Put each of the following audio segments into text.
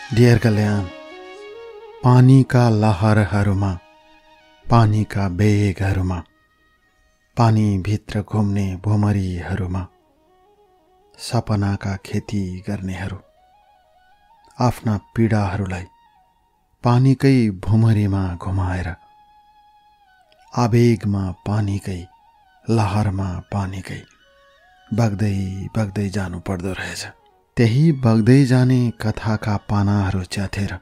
Dear कल्याण, पानीका लहरहरूमा, पानीका बेगहरूमा, पानीभित्र घुम्ने भुमरीहरूमा सपनाका खेती गर्नेहरू आफ्ना पीडाहरूलाई पानीकै भुमरीमा घुमाएर आवेगमा पानीकै लहरमा पानीकै बग्दै बग्दै जानु पर्दो रहेछ। त्यही बग्दै जाने कथाका पानाहरू च्यातेर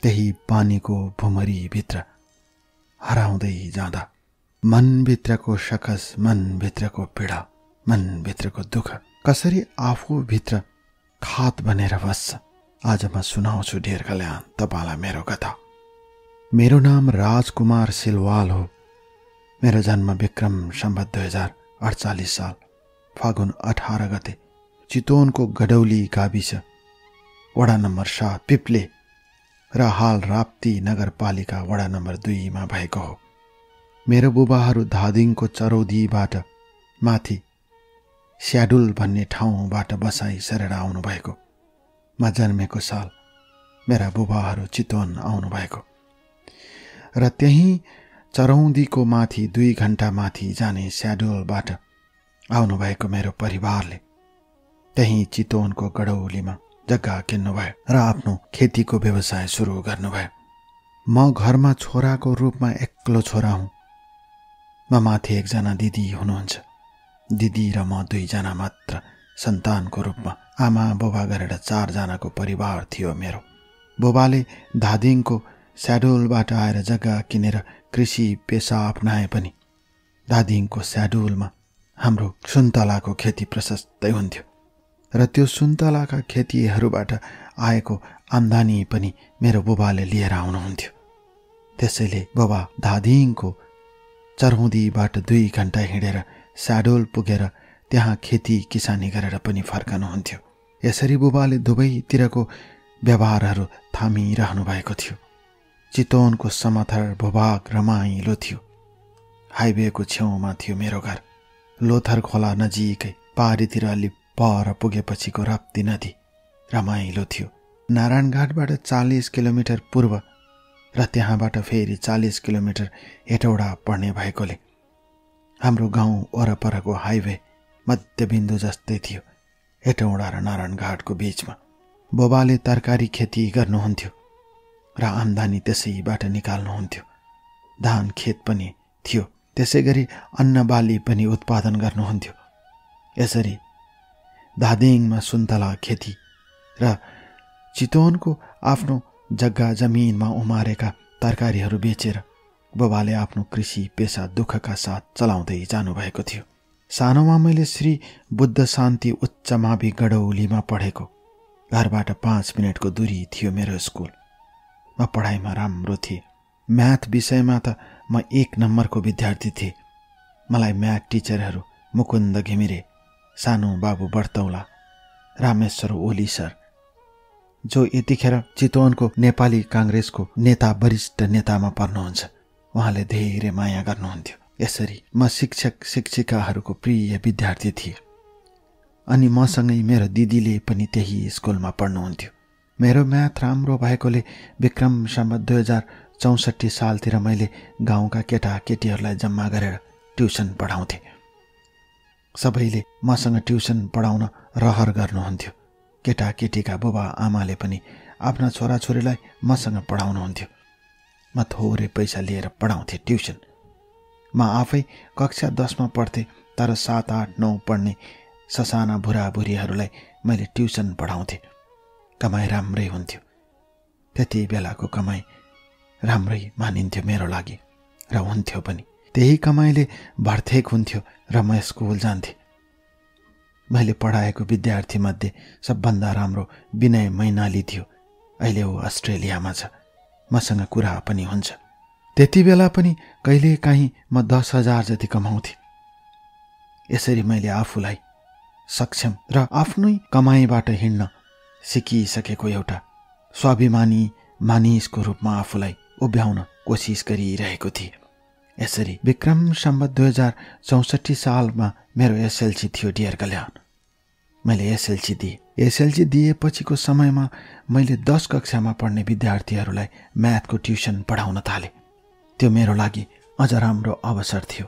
त्यही पानीको भुमरीभित्र हराउँदै जाँदा मनभित्रको सकस, मनभित्रको पीडा, मनभित्रको दुःख कसरी आफूभित्र खात बनेर बस्छ। आज म सुनाउँछु डियर कल्याण तपाईलाई मेरो कथा। मेरो नाम राजकुमार सिलवाल हो। मेरो जन्म विक्रम सम्वत 2048 साल फागुन 18 गते चितवनको गडौली गाविस वडा नम्बर 7 पिप्ले र हाल राप्ती नगरपालिका वडा नम्बर 2 मा भएको हो। मेरो बुबाहरू धादिङको चरौदीबाट माथि स्याडुल भन्ने ठाउँबाट बसाई सरेर आउनु भएको। म जन्मेको साल मेरा बुबाहरू चितवन आउनु भएको र त्यही चरौदीको माथि 2 घण्टा माथि जाने स्याडुलबाट आउनु भएको मेरो परिवारले त्यही चितवनको गडौलीमा जग्गा किन्नुभयो र आफ्नो खेतीको व्यवसाय सुरु गर्नुभयो। म घरमा छोराको रूपमा एक्लो छोरा हुँ। म माथि एकजना दिदी हुनुहुन्छ। दिदी र म 2 जना मात्र सन्तानको रूपमा आमा बुबा गरेर 4 जनाको परिवार थियो मेरो। बुबाले धादिङको स्याडुलबाट आएर जग्गा किनेर कृषि पेसा अपनाए पनि धादिङको स्याडुलमा हाम्रो सुन्तलाको खेती प्रशस्तै हुन्थ्यो र त्यो सुन्तलाका खेतीहरूबाट आएको आम्दानी पनि मेरो बुबाले लिएर आउनुहुन्थ्यो। त्यसैले बुबा धादिङको चरौदीबाट 2 घण्टा हिँडेर स्याडुल पुगेर त्यहाँ खेती किसानी गरेर पनि फर्कनुहुन्थ्यो। यसरी बुबाले दुवैतिरको व्यवहारहरू थामिरहनु भएको थियो। चितवनको समथर भूभाग रमाइलो थियो। हाइवेको छेउमा थियो मेरो घर। लोथर खोला नजिकै पारीतिर अलि पर पुगेपछिको राप्ती नदी रमाइलो थियो। नारायणघाटबाट 40 किलोमिटर पूर्व र त्यहाँबाट फेरि 40 किलोमिटर हेटौडा पर्ने भएकोले हाम्रो गाउँ वरपरको हाइवे मध्यबिन्दु जस्तै थियो, हेटौडा र नारायणघाटको बीचमा। बुबाले तरकारी खेती गर्नुहुन्थ्यो र आम्दानी त्यसैबाट निकाल्नुहुन्थ्यो। धान खेत पनि थियो, त्यसै गरी अन्नबाली पनि उत्पादन गर्नुहुन्थ्यो। यसरी धादिङमा सुन्तला खेती र चितवनको आफ्नो जग्गा जमिनमा उमारेका तरकारीहरू बेचेर बुबाले आफ्नो कृषि पेसा दुःखका साथ चलाउँदै जानुभएको थियो। सानोमा मैले श्री बुद्ध शान्ति उच्च मावि गडौलीमा पढेको। घरबाट 5 मिनटको दूरी थियो मेरो स्कुल। म पढाइमा राम्रो थिएँ। म्याथ विषयमा त म 1 नम्बरको विद्यार्थी थिएँ। मलाई म्याथ टिचरहरू मुकुन्द घिमिरे, सानो बाबु बर्तौला, रामेश्वर ओली सर, जो यतिखेर चितवनको नेपाली काङ्ग्रेसको नेता वरिष्ठ नेतामा पर्नुहुन्छ, उहाँले धेरै माया गर्नुहुन्थ्यो। यसरी म शिक्षक शिक्षिकाहरूको प्रिय विद्यार्थी थिएँ। अनि मसँगै मेरो दिदीले पनि त्यही स्कुलमा पढ्नुहुन्थ्यो। मेरो म्याथ राम्रो भएकोले विक्रम सम्वत 2064 सालतिर मैले गाउँका केटाकेटीहरूलाई जम्मा गरेर ट्युसन पढाउँथेँ। सबैले मसँग ट्युसन पढाउन रहर गर्नुहुन्थ्यो। केटाकेटीका बुबा आमाले पनि आफ्ना छोराछोरीलाई मसँग पढाउनुहुन्थ्यो। म थोरै पैसा लिएर पढाउँथेँ ट्युसन। म आफै कक्षा 10 मा पढ्थेँ, तर 7, 8, 9 पढ्ने ससाना बुढाबुढीहरूलाई मैले ट्युसन पढाउँथेँ। कमाइ राम्रै हुन्थ्यो। त्यति बेलाको कमाइ राम्रै मानिन्थ्यो मेरो लागि र हुन्थ्यो पनि। त्यही कमाइले भर्तेक हुन्थ्यो र म स्कुल जान्थेँ। मैले पढाएको विद्यार्थीमध्ये सबभन्दा राम्रो विनय मैनाली थियो। अहिले ऊ अस्ट्रेलियामा छ। मसँग कुरा पनि हुन्छ। त्यति बेला पनि कहिलेकाहीँ म 10,000 जति कमाउँथेँ। यसरी मैले आफूलाई सक्षम र आफ्नै कमाइबाट हिँड्न सिकिसकेको एउटा स्वाभिमानी मानिसको रूपमा आफूलाई उभ्याउन कोसिस गरिरहेको थिएँ। यसरी विक्रम सम्वत 2064 सालमा मेरो एसएलसी थियो डियर कल्याण। मैले एसएलसी दिएँ। एसएलसी दिएपछिको समयमा मैले 10 कक्षामा पढ्ने विद्यार्थीहरूलाई म्याथको ट्युसन पढाउन थालेँ। त्यो मेरो लागि अझ राम्रो अवसर थियो।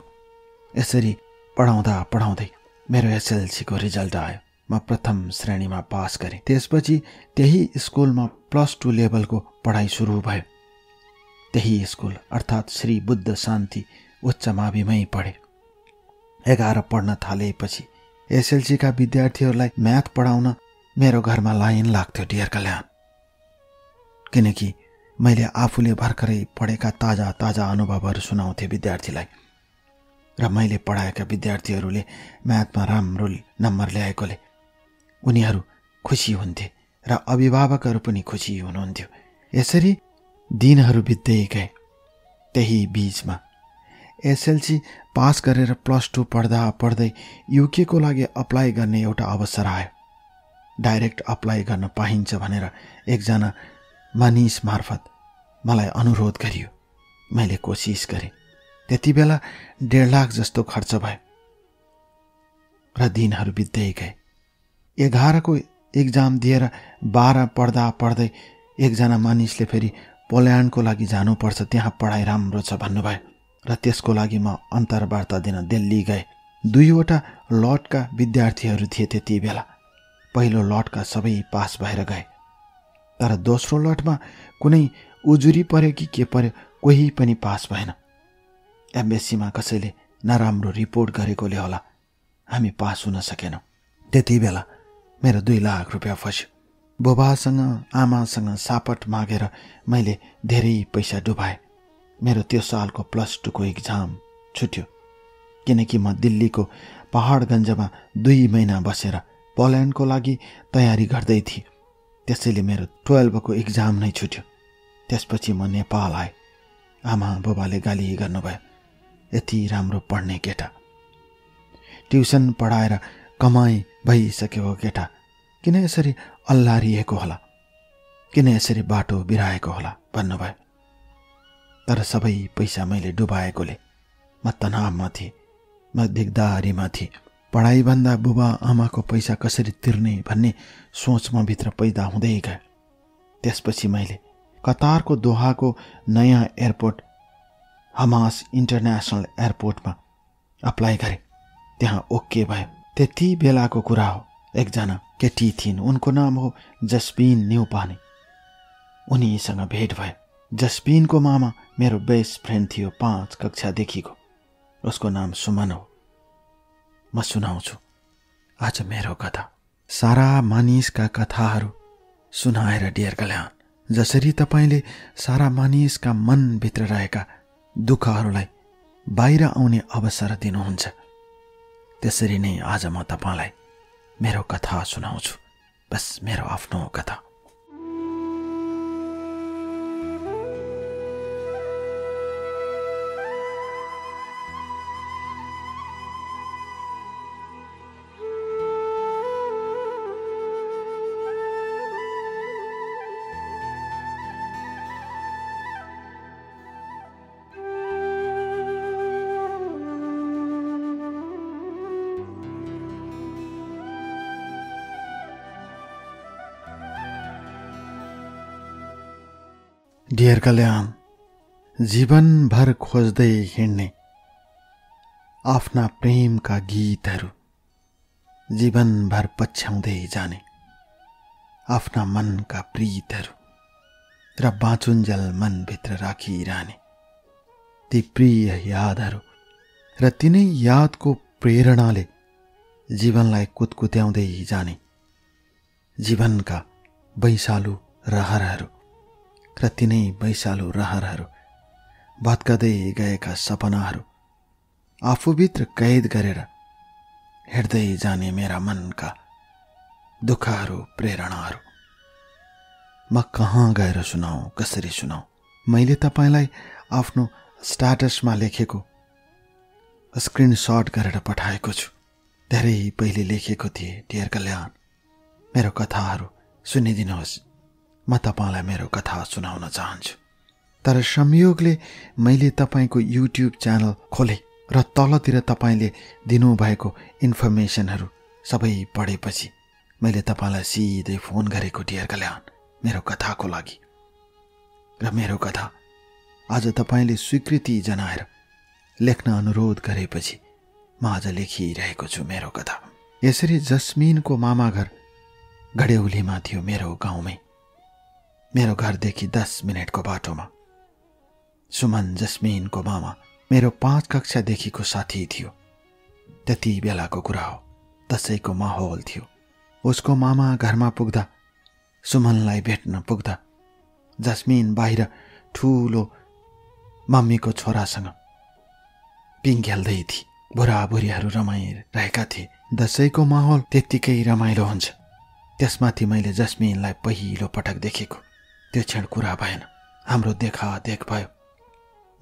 यसरी पढाउँदा पढाउँदै मेरो एसएलसीको रिजल्ट आयो। म प्रथम श्रेणीमा पास गरेँ। त्यसपछि त्यही स्कुलमा +2 लेभलको पढाइ सुरु भयो। त्यही स्कुल अर्थात् श्री बुद्ध शान्ति उच्च माविमै पढेँ। 11 पढ्न थालेपछि एसएलसीका विद्यार्थीहरूलाई म्याथ पढाउन मेरो घरमा लाइन लाग्थ्यो डियर कल्याण। किनकि मैले आफूले भर्खरै पढेका ताजा ताजा अनुभवहरू सुनाउँथेँ विद्यार्थीलाई र मैले पढाएका विद्यार्थीहरूले म्याथमा राम्रो नम्बर ल्याएकोले उनीहरू खुसी हुन्थे र अभिभावकहरू पनि खुसी हुनुहुन्थ्यो। यसरी दिनहरू बित्दै गए। त्यही बीचमा एसएलसी पास गरेर +2 पढ्दा पढ्दै युकेको लागि अप्लाई गर्ने एउटा अवसर आयो। डाइरेक्ट अप्लाई गर्न पाइन्छ भनेर एकजना मानिस मार्फत मलाई अनुरोध गरियो। मैले कोसिस गरेँ। त्यति बेला 1.5 लाख जस्तो खर्च भयो र दिनहरू बित्दै गए। 11 को एक्जाम दिएर 12 पढ्दा पढ्दै एकजना मानिसले फेरि पोल्यान्डको लागि जानुपर्छ, त्यहाँ पढाइ राम्रो छ भन्नुभयो र त्यसको लागि म अन्तर्वार्ता दिन दिल्ली गएँ। 2वटा लटका विद्यार्थीहरू थिए त्यति बेला। पहिलो लटका सबै पास भएर गए, तर दोस्रो लटमा कुनै उजुरी पर्यो कि के पर्यो, कोही पनि पास भएन। एमबीसीमा कसैले नराम्रो रिपोर्ट गरेकोले होला हामी पास हुन सकेनौँ। त्यति बेला मेरो 2 लाख रुपियाँ फस्यो। बुबासँग आमासँग सापट मागेर मैले धेरै पैसा डुबाएँ। मेरो त्यो सालको +2 को एक्जाम छुट्यो किनकि म दिल्लीको पहाडगञ्जमा 2 महिना बसेर पोल्यान्डको लागि तयारी गर्दै थिएँ। त्यसैले मेरो 12 को एक्जाम नै छुट्यो। त्यसपछि म नेपाल आएँ। आमा बुबाले गाली गर्नुभयो, यति राम्रो पढ्ने केटा, ट्युसन पढाएर कमाई भइसकेको केटा, किन यसरी अल्लारिएको होला, किन यसरी बाटो बिराएको होला भन्नुभयो। तर सबै पैसा मैले डुबाएकोले म तनावमा थिएँ, म दिगदारीमा थिएँ। पढाइभन्दा बुबा आमाको पैसा कसरी तिर्ने भन्ने सोच म भित्र पैदा हुँदै गयो। त्यसपछि मैले कतारको दोहाको नयाँ एयरपोर्ट हमास इन्टरनेसनल एयरपोर्टमा अप्लाई गरेँ। त्यहाँ ओके भयो। त्यति बेलाको कुरा हो। एकजना केटी थिइन्, उनको नाम हो जस्पिन न्युपाने। उनीसँग भेट भयो। जस्पिनको मामा मेरो बेस्ट फ्रेन्ड थियो 5 कक्षादेखिको। उसको नाम सुमन हो। म सुनाउँछु आज मेरो कथा। सारा मानिसका कथाहरू सुनाएर डियर कल्याण, जसरी तपाईले सारा मानिसका मनभित्र रहेका दुःखहरूलाई बाहिर आउने अवसर दिनुहुन्छ, त्यसरी नै आज म तपाईलाई मेरो कथा सुनाउँछु। बस मेरो आफ्नो कथा। डियर कल्याण, जीवनभर खोज्दै हिँड्ने आफ्ना प्रेमका गीतहरू, जीवनभर पछ्याउँदै जाने आफ्ना मनका प्रीतहरू र बाँचुन्जेल मनभित्र राखिरहने ती प्रिय यादहरू र तिनै यादको प्रेरणाले जीवनलाई कुतकुत्याउँदै जाने जीवनका वैशालु रहरहरू र तिनै वैशालु रहरहरू भत्कदै गएका सपनाहरू आफूभित्र कैद गरेर हिँड्दै जाने मेरा मनका दुःखहरू, प्रेरणाहरू म कहाँ गएर सुनाऊ, कसरी सुनाऊ? मैले तपाईलाई आफ्नो स्ट्याटसमा लेखेको स्क्रिनशट गरेर पठाएको छु। धेरै पहिले लेखेको थिएँ, डियर कल्याण मेरो कथाहरू सुनिदिनुहोस्। म तपाईलाई मेरो कथा सुनाउन चाहन्छु। तर संयोगले मैले तपाईको युट्युब च्यानल खोले र तलतिर तपाईले दिनुभएको इन्फर्मेसनहरू सबै पढेपछि मैले तपाईलाई सिधै फोन गरेको डियर कल्याण, मेरो कथाको लागि। र मेरो कथा आज तपाईले स्वीकृति जनाएर लेख्न अनुरोध गरेपछि म आज लेखिरहेको छु मेरो कथा। यसरी जस्मिनको मामा घर गडेउलीमा थियो, मेरो गाउँमै, मेरो घरदेखि 10 मिनेटको बाटोमा। सुमन जस्मिनको मामा मेरो 5 कक्षादेखिको साथी थियो। त्यति बेलाको कुरा हो, दसैँको माहौल थियो। उसको मामा घरमा पुग्दा, सुमनलाई भेट्न पुग्दा, जस्मिन बाहिर ठुलो मम्मीको छोरासँग पिङ खेल्दै थिए। बुढाबुढीहरू रमाइरहेका थिए। दसैँको माहौल त्यत्तिकै रमाइलो हुन्छ। त्यसमाथि मैले जस्मिनलाई पहिलो पटक देखेको त्यो क्षण कुरा भएन, हाम्रो देखादेख भयो।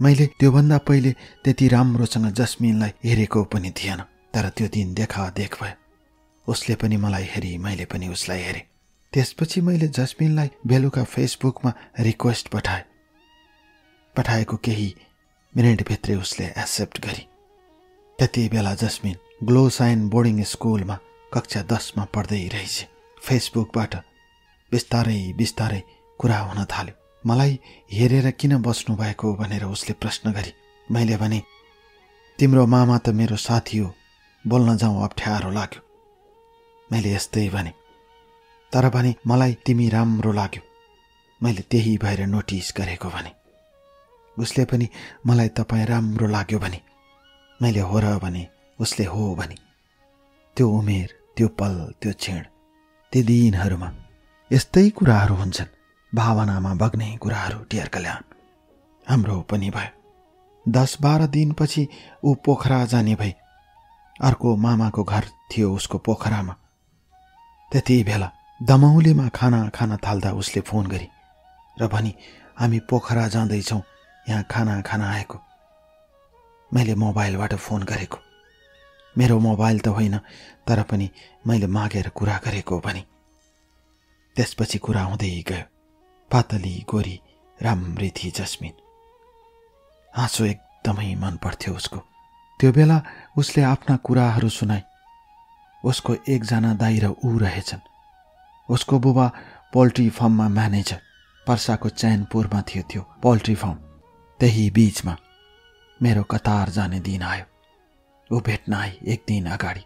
मैले त्योभन्दा पहिले त्यति राम्रोसँग जस्मिनलाई हेरेको पनि थिएन, तर त्यो दिन देखादेख भयो। उसले पनि मलाई हेरी, मैले पनि उसलाई हेरेँ। त्यसपछि मैले जस्मिनलाई बेलुका फेसबुकमा रिक्वेस्ट पठाएको केही मिनेटभित्रै उसले एक्सेप्ट गरी। त्यति बेला जस्मिन ग्लोसाइन बोर्डिङ स्कुलमा कक्षा 10 मा पढ्दै रहेछ। फेसबुकबाट बिस्तारै बिस्तारै कुरा हुन थाल्यो। मलाई हेरेर किन बस्नु भएको भनेर उसले प्रश्न गरी। मैले भने, तिम्रो मामा त मेरो साथी हो, बोल्न जाउँ अप्ठ्यारो लाग्यो। मैले यस्तै भने, तर भने मलाई तिमी राम्रो लाग्यो, मैले त्यही भएर नोटिस गरेको भने। उसले पनि मलाई तपाईँ राम्रो लाग्यो भने। मैले हो र भने, उसले हो भने। त्यो उमेर, त्यो पल, त्यो क्षण, ती दिनहरूमा यस्तै कुराहरू हुन्छन्, भावनामा बग्ने कुराहरू डियर कल्याण। हाम्रो पनि भयो। 10-12 दिनपछि ऊ पोखरा जाने भई। अर्को मामाको घर थियो उसको पोखरामा। त्यति बेला दमौलीमा खाना खान थाल्दा उसले फोन गरी र भनी, हामी पोखरा जाँदैछौँ, यहाँ खाना खान आएको। मैले मोबाइलबाट फोन गरेको, मेरो मोबाइल त होइन, तर पनि मैले मागेर कुरा गरेको भने। त्यसपछि कुरा हुँदै गयो। पातली गोरी राम्री थिए जस्मिन। हाँसो एकदमै मन पर्थ्यो उसको। त्यो बेला उसले आफ्ना कुराहरू सुनाए। उसको एकजना दाइ र ऊ रहेछन्। उसको बुबा पोल्ट्री फार्ममा म्यानेजर। पर्साको चैनपुरमा थियो त्यो पोल्ट्री फार्म। त्यही बीचमा मेरो कतार जाने दिन आयो। ऊ भेट्न आई एक दिन अगाडि।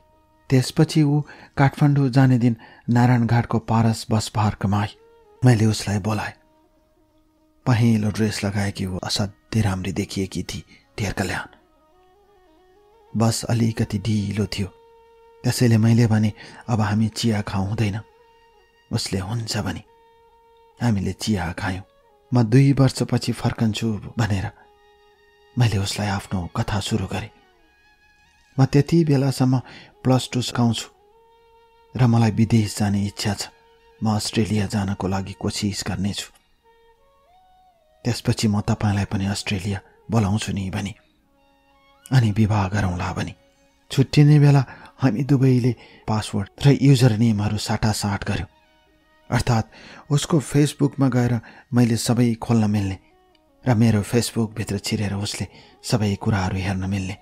त्यसपछि ऊ काठमाडौँ जाने दिन नारायणघाटको पारस बस पार्कमा आई। मैले उसलाई बोलाएँ। पहेँलो ड्रेस लगाएकी ऊ असाध्यै राम्री देखिएकी थिए डियर कल्याण। बस अलिकति ढिलो थियो, त्यसैले मैले भने, अब हामी चिया खाउँ हुँदैन? उसले हुन्छ भने। हामीले चिया खायौँ। म 2 वर्षपछि फर्कन्छु भनेर मैले उसलाई आफ्नो कथा सुरु गरेँ। म त्यति बेलासम्म +2 सिकाउँछु र मलाई विदेश जाने इच्छा छ। म अस्ट्रेलिया जानको लागि कोसिस गर्नेछु। त्यसपछि म तपाईलाई पनि अस्ट्रेलिया बोलाउँछु नि भनी, अनि विवाह गरौँला भनी। छुट्टिने बेला हामी दुवैले पासवर्ड र युजर नेमहरू साटासाट गर्यौँ। अर्थात् उसको फेसबुकमा गएर मैले सबै खोल्न मिल्ने र मेरो फेसबुकभित्र छिरेर उसले सबै कुराहरू हेर्न मिल्ने।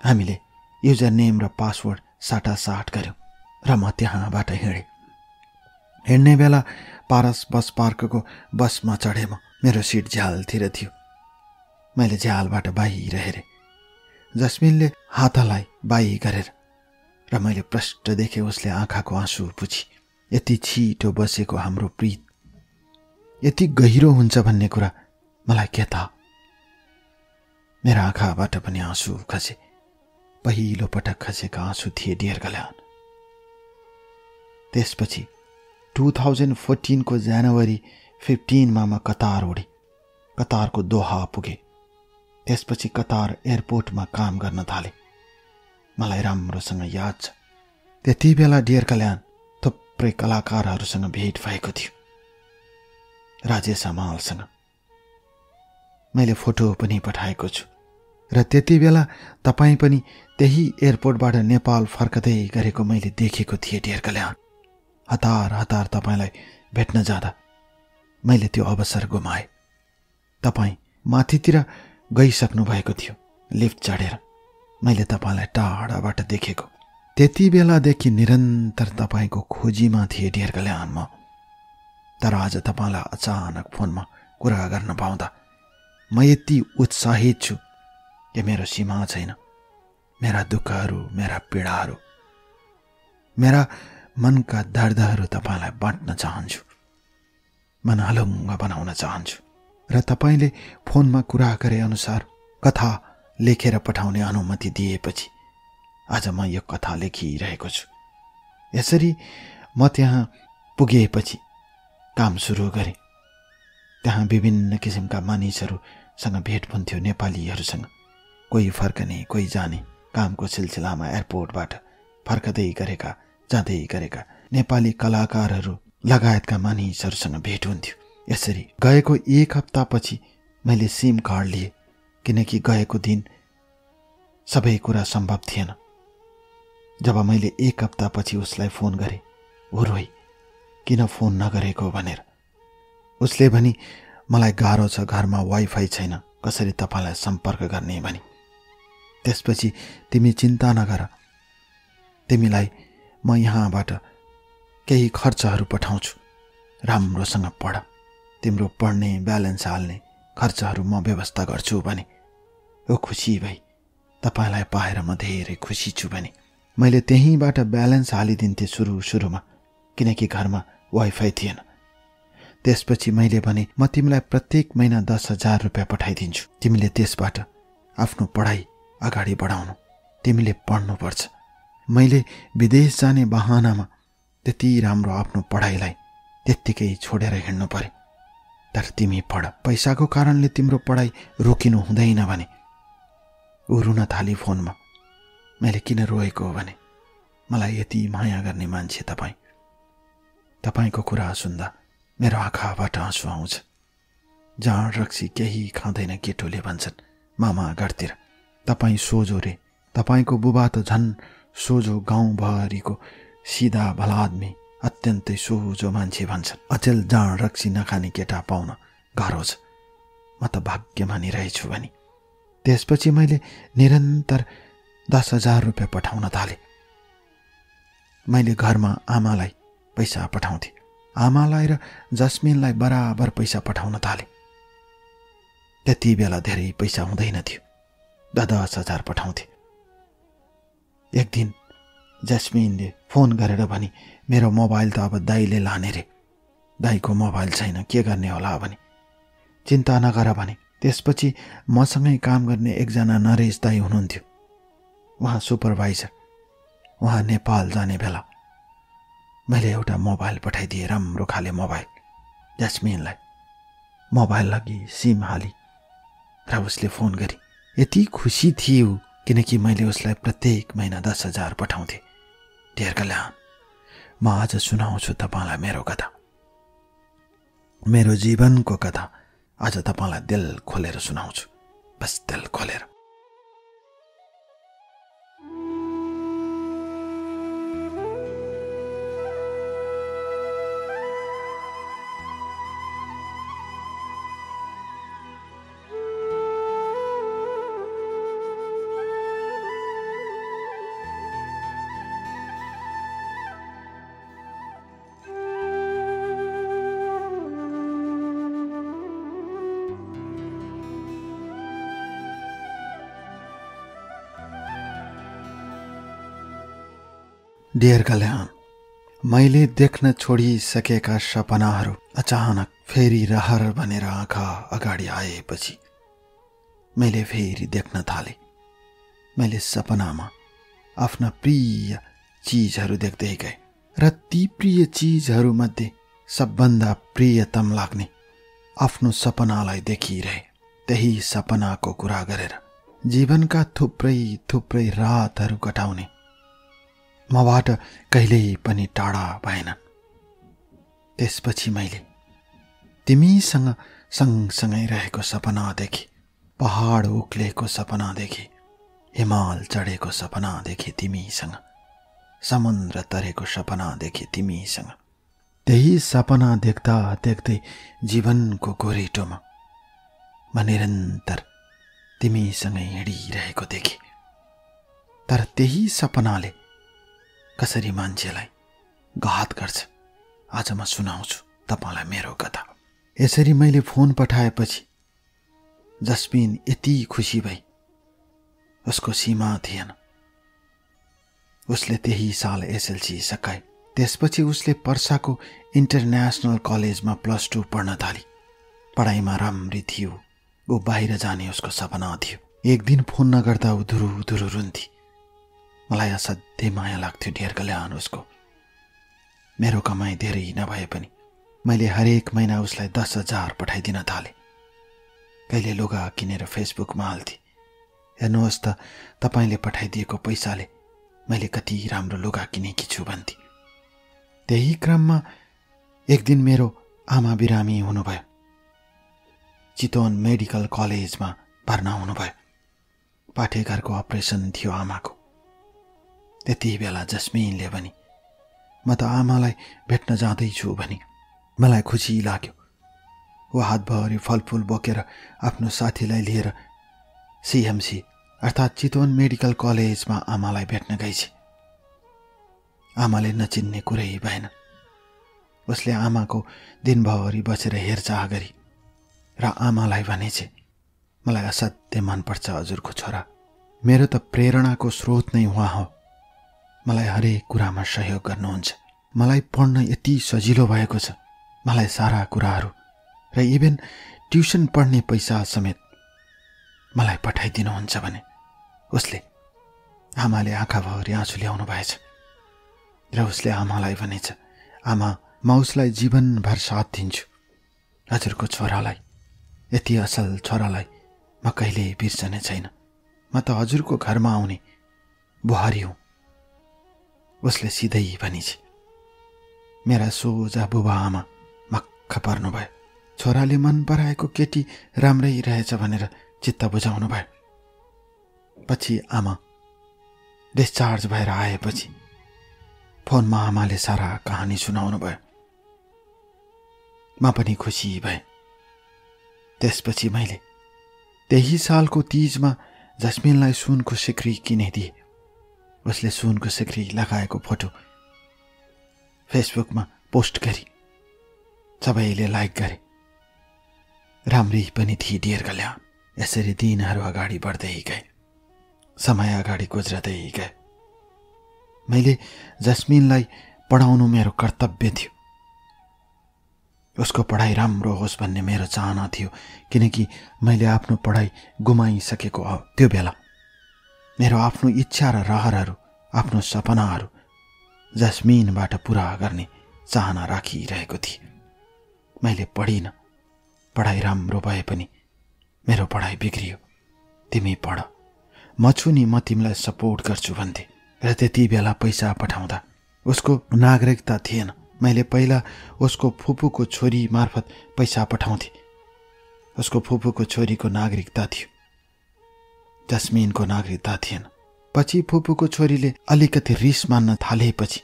हामीले युजर नेम र पासवर्ड साटासाट गर्यौँ र म त्यहाँबाट हिँडेँ। हिँड्ने बेला पारस बस पार्कको बसमा चढेँ म। मेरो सिट झ्यालतिर थियो। मैले झ्यालबाट बाहिर हेरेँ। जस्मिनले हातलाई बाहिर गरेर र मैले प्रष्ट देखेँ उसले आँखाको आँसु पुछी। यति छिटो बसेको हाम्रो प्रीत यति गहिरो हुन्छ भन्ने कुरा मलाई के थाहा। मेरा आँखाबाट पनि आँसु खसे। पहिलो पटक खसेका आँसु थिए डियर कल्याण। त्यसपछि 2014 को जनवरी 15 मा म कतार उडेँ। कतारको दोहा पुगे। त्यसपछि कतार एयरपोर्टमा काम गर्न थाले। मलाई राम्रोसँग याद छ, त्यति बेला डियर कल्याण थुप्रै कलाकारहरूसँग भेट भएको थियो। राजेश हमालसँग मैले फोटो पनि पठाएको छु र त्यति बेला तपाईँ पनि त्यही एयरपोर्टबाट नेपाल फर्कदै गरेको मैले देखेको थिएँ डियर कल्याण। हतार हतार तपाईलाई भेट्न जाँदा मैले त्यो अवसर गुमाएँ। तपाईँ माथितिर गइसक्नु भएको थियो लिफ्ट चढेर। मैले तपाईलाई टाढाबाट देखेको त्यति बेलादेखि निरन्तर तपाईँको खोजीमा थिए डियर कल्याण म। तर आज तपाईँलाई अचानक फोनमा कुरा गर्न पाउँदा म यति उत्साहित छु कि मेरो सीमा छैन। मेरा दुःखहरू, मेरा पीडाहरू, मेरा मनका दर्दहरू तपाईँलाई बाँड्न चाहन्छु, मन हलुङ्ग बनाउन चाहन्छु। र तपाईँले फोनमा कुरा गरे अनुसार कथा लेखेर पठाउने अनुमति दिएपछि आज म यो कथा लेखिरहेको छु। यसरी म त्यहाँ पुगेपछि काम सुरु गरेँ। त्यहाँ विभिन्न किसिमका मानिसहरूसँग भेट हुन्थ्यो, नेपालीहरूसँग। कोही फर्कने, कोही जाने, कामको सिलसिलामा एयरपोर्टबाट फर्कदै गरेका, जाँदै गरेका नेपाली कलाकारहरू लगायतका मानिसहरूसँग भेट हुन्थ्यो। यसरी गएको 1 हप्तापछि मैले सिम कार्ड लिएँ, किनकि गएको दिन सबै कुरा सम्भव थिएन। जब मैले 1 हप्तापछि उसलाई फोन गरेँ, ऊ रोई किन फोन नगरेको भनेर। उसले भनी मलाई गाह्रो छ, घरमा वाइफाई छैन, कसरी तपाईँलाई सम्पर्क गर्ने भनी। त्यसपछि तिमी चिन्ता नगर, तिमीलाई म यहाँबाट केही खर्चहरू पठाउँछु, राम्रोसँग पढ, तिम्रो पढ्ने, ब्यालेन्स हाल्ने खर्चहरू म व्यवस्था गर्छु भने। ओ खुसी भई, तपाईँलाई पाएर म धेरै खुसी छु भने। मैले त्यहीँबाट ब्यालेन्स हालिदिन्थेँ सुरुमा, किनकि घरमा वाइफाई थिएन। त्यसपछि मैले भने म तिमीलाई प्रत्येक महिना 10,000 रुपियाँ पठाइदिन्छु, तिमीले त्यसबाट आफ्नो पढाइ अगाडि बढाउनु, तिमीले पढ्नुपर्छ। मैले विदेश जाने बहानामा त्यति राम्रो आफ्नो पढाइलाई त्यत्तिकै छोडेर हिँड्नु पर्यो। तर तिमी पढ, पैसाको कारणले तिम्रो पढाइ रोकिनु हुँदैन भने। ऊ रुन थाली फोनमा। मैले किन रोएको हो भने मलाई यति माया गर्ने मान्छे तपाईँ। तपाईँको कुरा सुन्दा मेरो आँखाबाट आँसु आउँछ। जाँड रक्सी केही खाँदैन केटोले भन्छन् मामा घरतिर। तपाईँ सोझो रे, तपाईँको बुबा त झन् सोझो, गाउँभरिको सिधा भला आदमी, अत्यन्तै सोझो मान्छे भन्छन्। अचेल जाँड रक्सी नखाने केटा पाउन गाह्रो छ, म त भाग्यमानी रहेछु भनी। त्यसपछि मैले निरन्तर 10,000 रुपियाँ पठाउन थालेँ। मैले घरमा आमालाई पैसा पठाउँथेँ, आमालाई र जस्मिनलाई बराबर पैसा पठाउन थालेँ। त्यति बेला धेरै पैसा हुँदैन थियो, 10,000 पठाउँथे। एक दिन जस्मिनले फोन गरेर भनी मेरो मोबाइल त अब दाइले लाने रे, दाइको मोबाइल छैन, के गर्ने होला भने। चिन्ता नगर भने। त्यसपछि मसँगै काम गर्ने एकजना नरेश दाइ हुनुहुन्थ्यो, उहाँ सुपरभाइजर। उहाँ नेपाल जाने बेला मैले एउटा मोबाइल पठाइदिएँ, राम्रो खाले मोबाइल जस्मिनलाई। मोबाइल लगी, सिम हाली र उसले फोन गरी। यति खुसी थियो किनकि मैले उसलाई प्रत्येक महिना 10,000 पठाउँथेँ। डियर कल्याण, म आज सुनाउँछु तपाईँलाई मेरो कथा, मेरो जीवनको कथा। आज तपाईँलाई दिल खोलेर सुनाउँछु, बस दिल खोलेर। डियर कल्याण, मैले देख्न छोडिसकेका सपनाहरू अचानक फेरि रहर बनेर आँखा अगाडि आएपछि मैले फेरि देख्न थालेँ। मैले सपनामा आफ्ना प्रिय चिजहरू देख्दै गएँ र ती प्रिय चिजहरूमध्ये सबभन्दा प्रियतम लाग्ने आफ्नो सपनालाई देखिरहे। त्यही सपनाको कुरा गरेर जीवनका थुप्रै थुप्रै रातहरू कटाउने मबाट कहिल्यै पनि टाढा भएनन्। त्यसपछि मैले तिमीसँग सँगसँगै रहेको सपना देखेँ, पहाड उक्लेको सपना देखेँ, हिमाल चढेको सपना देखेँ तिमीसँग, समुद्र तरेको सपना देखेँ तिमीसँग। त्यही सपना देख्दा देख्दै जीवनको गोरेटोमा म निरन्तर तिमीसँगै हिँडिरहेको देखेँ। तर त्यही सपनाले कसरी मान्छेलाई घात गर्छ। आज म सुनाउँछु तपाईलाई मेरो कथा। यसरी मैले फोन पठाएपछि जस्मिन यति खुसी भई उसको सीमा थिएन। उसले त्यही साल एसएलसी सकाए। त्यसपछि उसले पर्साको इन्टरनेसनल कलेजमा +2 पढ्न थाली। पढाइमा राम्री थियो। ऊ बाहिर जाने उसको सपना थियो। एक दिन फोन नगर्दा ऊ धुरु रुन्थी। मलाई असाध्यै माया लाग्थ्यो ढेर कल्याण उसको। मेरो कमाई धेरै नभए पनि मैले हरेक महिना उसलाई 10,000 पठाइदिन थाले। कहिले लुगा किनेर फेसबुकमा हाल्थे, हेर्नुहोस् त तपाईले पठाइदिएको पैसाले मैले कति राम्रो लुगा किनेकी छु भन्थे। त्यही क्रममा एक दिन मेरो आमा बिरामी हुनुभयो। चितवन मेडिकल कलेजमा भर्ना हुनुभयो। पाठेघरको अपरेसन थियो आमाको। त्यति बेला जस्मिनले पनि म त आमालाई भेट्न जाँदैछु भनी। मलाई खुसी लाग्यो। ऊ हातभरि फलफुल बोकेर आफ्नो साथीलाई लिएर सिएमसी अर्थात् चितवन मेडिकल कलेजमा आमालाई भेट्न गएछ। आमाले नचिन्ने कुरै भएन। उसले आमाको दिनभरि बसेर हेरचाह गरी र आमालाई भनेछ, मलाई असाध्यै मनपर्छ हजुरको छोरा। मेरो त प्रेरणाको स्रोत नै उहाँ हो। मलाई हरेक कुरामा सहयोग गर्नुहुन्छ। मलाई पढ्न यति सजिलो भएको छ। मलाई सारा कुराहरू र इभेन ट्युसन पढ्ने पैसा समेत मलाई पठाइदिनुहुन्छ भने उसले आमाले आँखाभरि आँसु ल्याउनु भएछ र उसले आमालाई भनेछ, आमा म उसलाई जीवनभर साथ दिन्छु। हजुरको छोरालाई, यति असल छोरालाई म कहिल्यै बिर्सने छैन। म त हजुरको घरमा आउने बुहारी हुँ। उसले सिधै भनिछ। मेरा सोझा बुबा आमा मक्ख पर्नुभयो। छोराले मन पराएको केटी राम्रै रहेछ भनेर चित्त बुझाउनु भयो। पछि आमा डिस्चार्ज भएर आएपछि फोनमा आमाले सारा कहानी सुनाउनु भयो। म पनि खुसी भएँ। त्यसपछि मैले त्यही सालको तीजमा जस्मिनलाई सुनको सिक्री किनिदिए। उसले सुनको सिक्री लगाएको फोटो फेसबुकमा पोस्ट गरी। सबैले लाइक गरे। राम्री पनि थिए ढेर कल्याण। यसरी दिनहरू अगाडि बढ्दै गए। समय अगाडि गुज्रदै गए। मैले जस्मिनलाई पढाउनु मेरो कर्तव्य थियो। उसको पढाइ राम्रो होस् भन्ने मेरो चाहना थियो, किनकि मैले आफ्नो पढाइ गुमाइसकेको हो। त्यो बेला मेरो आफ्नो इच्छा र रहरहरू, आफ्नो सपनाहरू जस्मिनबाट पुरा गर्ने चाहना राखिरहेको थिएँ। मैले पढिनँ। पढाइ राम्रो भए पनि मेरो पढाइ बिग्रियो। तिमी पढ, म छु नि, म तिमीलाई सपोर्ट गर्छु भन्थे। र त्यति बेला पैसा पठाउँदा उसको नागरिकता थिएन। मैले पहिला उसको फुपूको छोरी मार्फत पैसा पठाउँथे। उसको फुपूको छोरीको नागरिकता थियो, जस्मिनको नागरिकता थिएन। पछि फुपूको छोरीले अलिकति रिस मान्न थालेपछि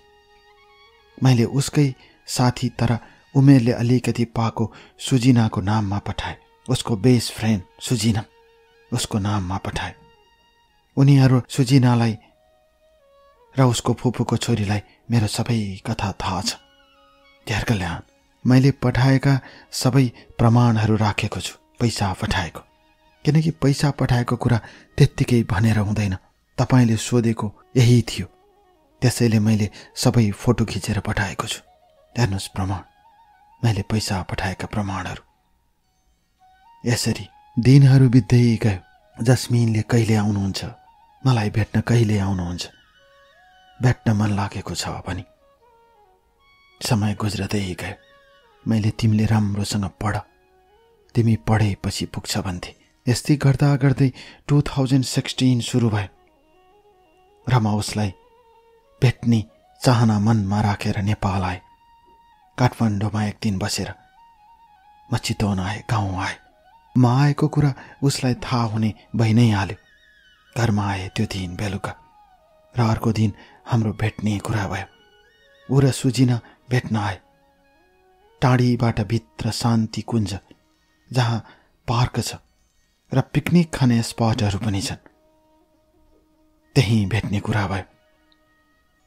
मैले उसकै साथी तर उमेरले अलिकति पाको सुजिनाको नाममा पठाए। उसको बेस्ट फ्रेन्ड सुजिना उसको नाममा पठाए। उनीहरू सुजिनालाई र उसको फुपूको छोरीलाई मेरो सबै कथा थाहा छ। ढेर कल्याण। मैले पठाएका सबै प्रमाणहरू राखेको छु पैसा पठाएको। किनकि पैसा पठाएको कुरा त्यत्तिकै भनेर हुँदैन। तपाईले सोधेको यही थियो, त्यसैले मैले सबै फोटो खिचेर पठाएको छु। हेर्नुहोस् प्रमाण, मैले पैसा पठाएका प्रमाणहरू। यसरी दिनहरू बित्दै गयो। जस्मिनले कहिले आउनुहुन्छ, मलाई भेट्न कहिले आउनुहुन्छ, भेट्न मन लागेको छ भनी समय गुज्रदै गयो। मैले तिमीले राम्रोसँग पढ, तिमी पढेपछि पुग्छ भन्थे। यस्तै गर्दा गर्दै 2016 सुरु भयो र म उसलाई भेट्ने चाहना मनमा राखेर नेपाल आए। काठमाडौँमा एक दिन बसेर म चितवन आए, गाउँ आए। म आएको कुरा उसलाई थाहा हुने भइ नै हाल्यो। घरमा आए त्यो दिन बेलुका र अर्को दिन हाम्रो भेट्ने कुरा भयो। ऊ र सुजिना भेट्न आए। टाढीबाट भित्र शान्ति कुञ्ज जहाँ पार्क छ र पिकनिक खाने स्पटहरू पनि छन्, त्यही भेट्ने कुरा भयो।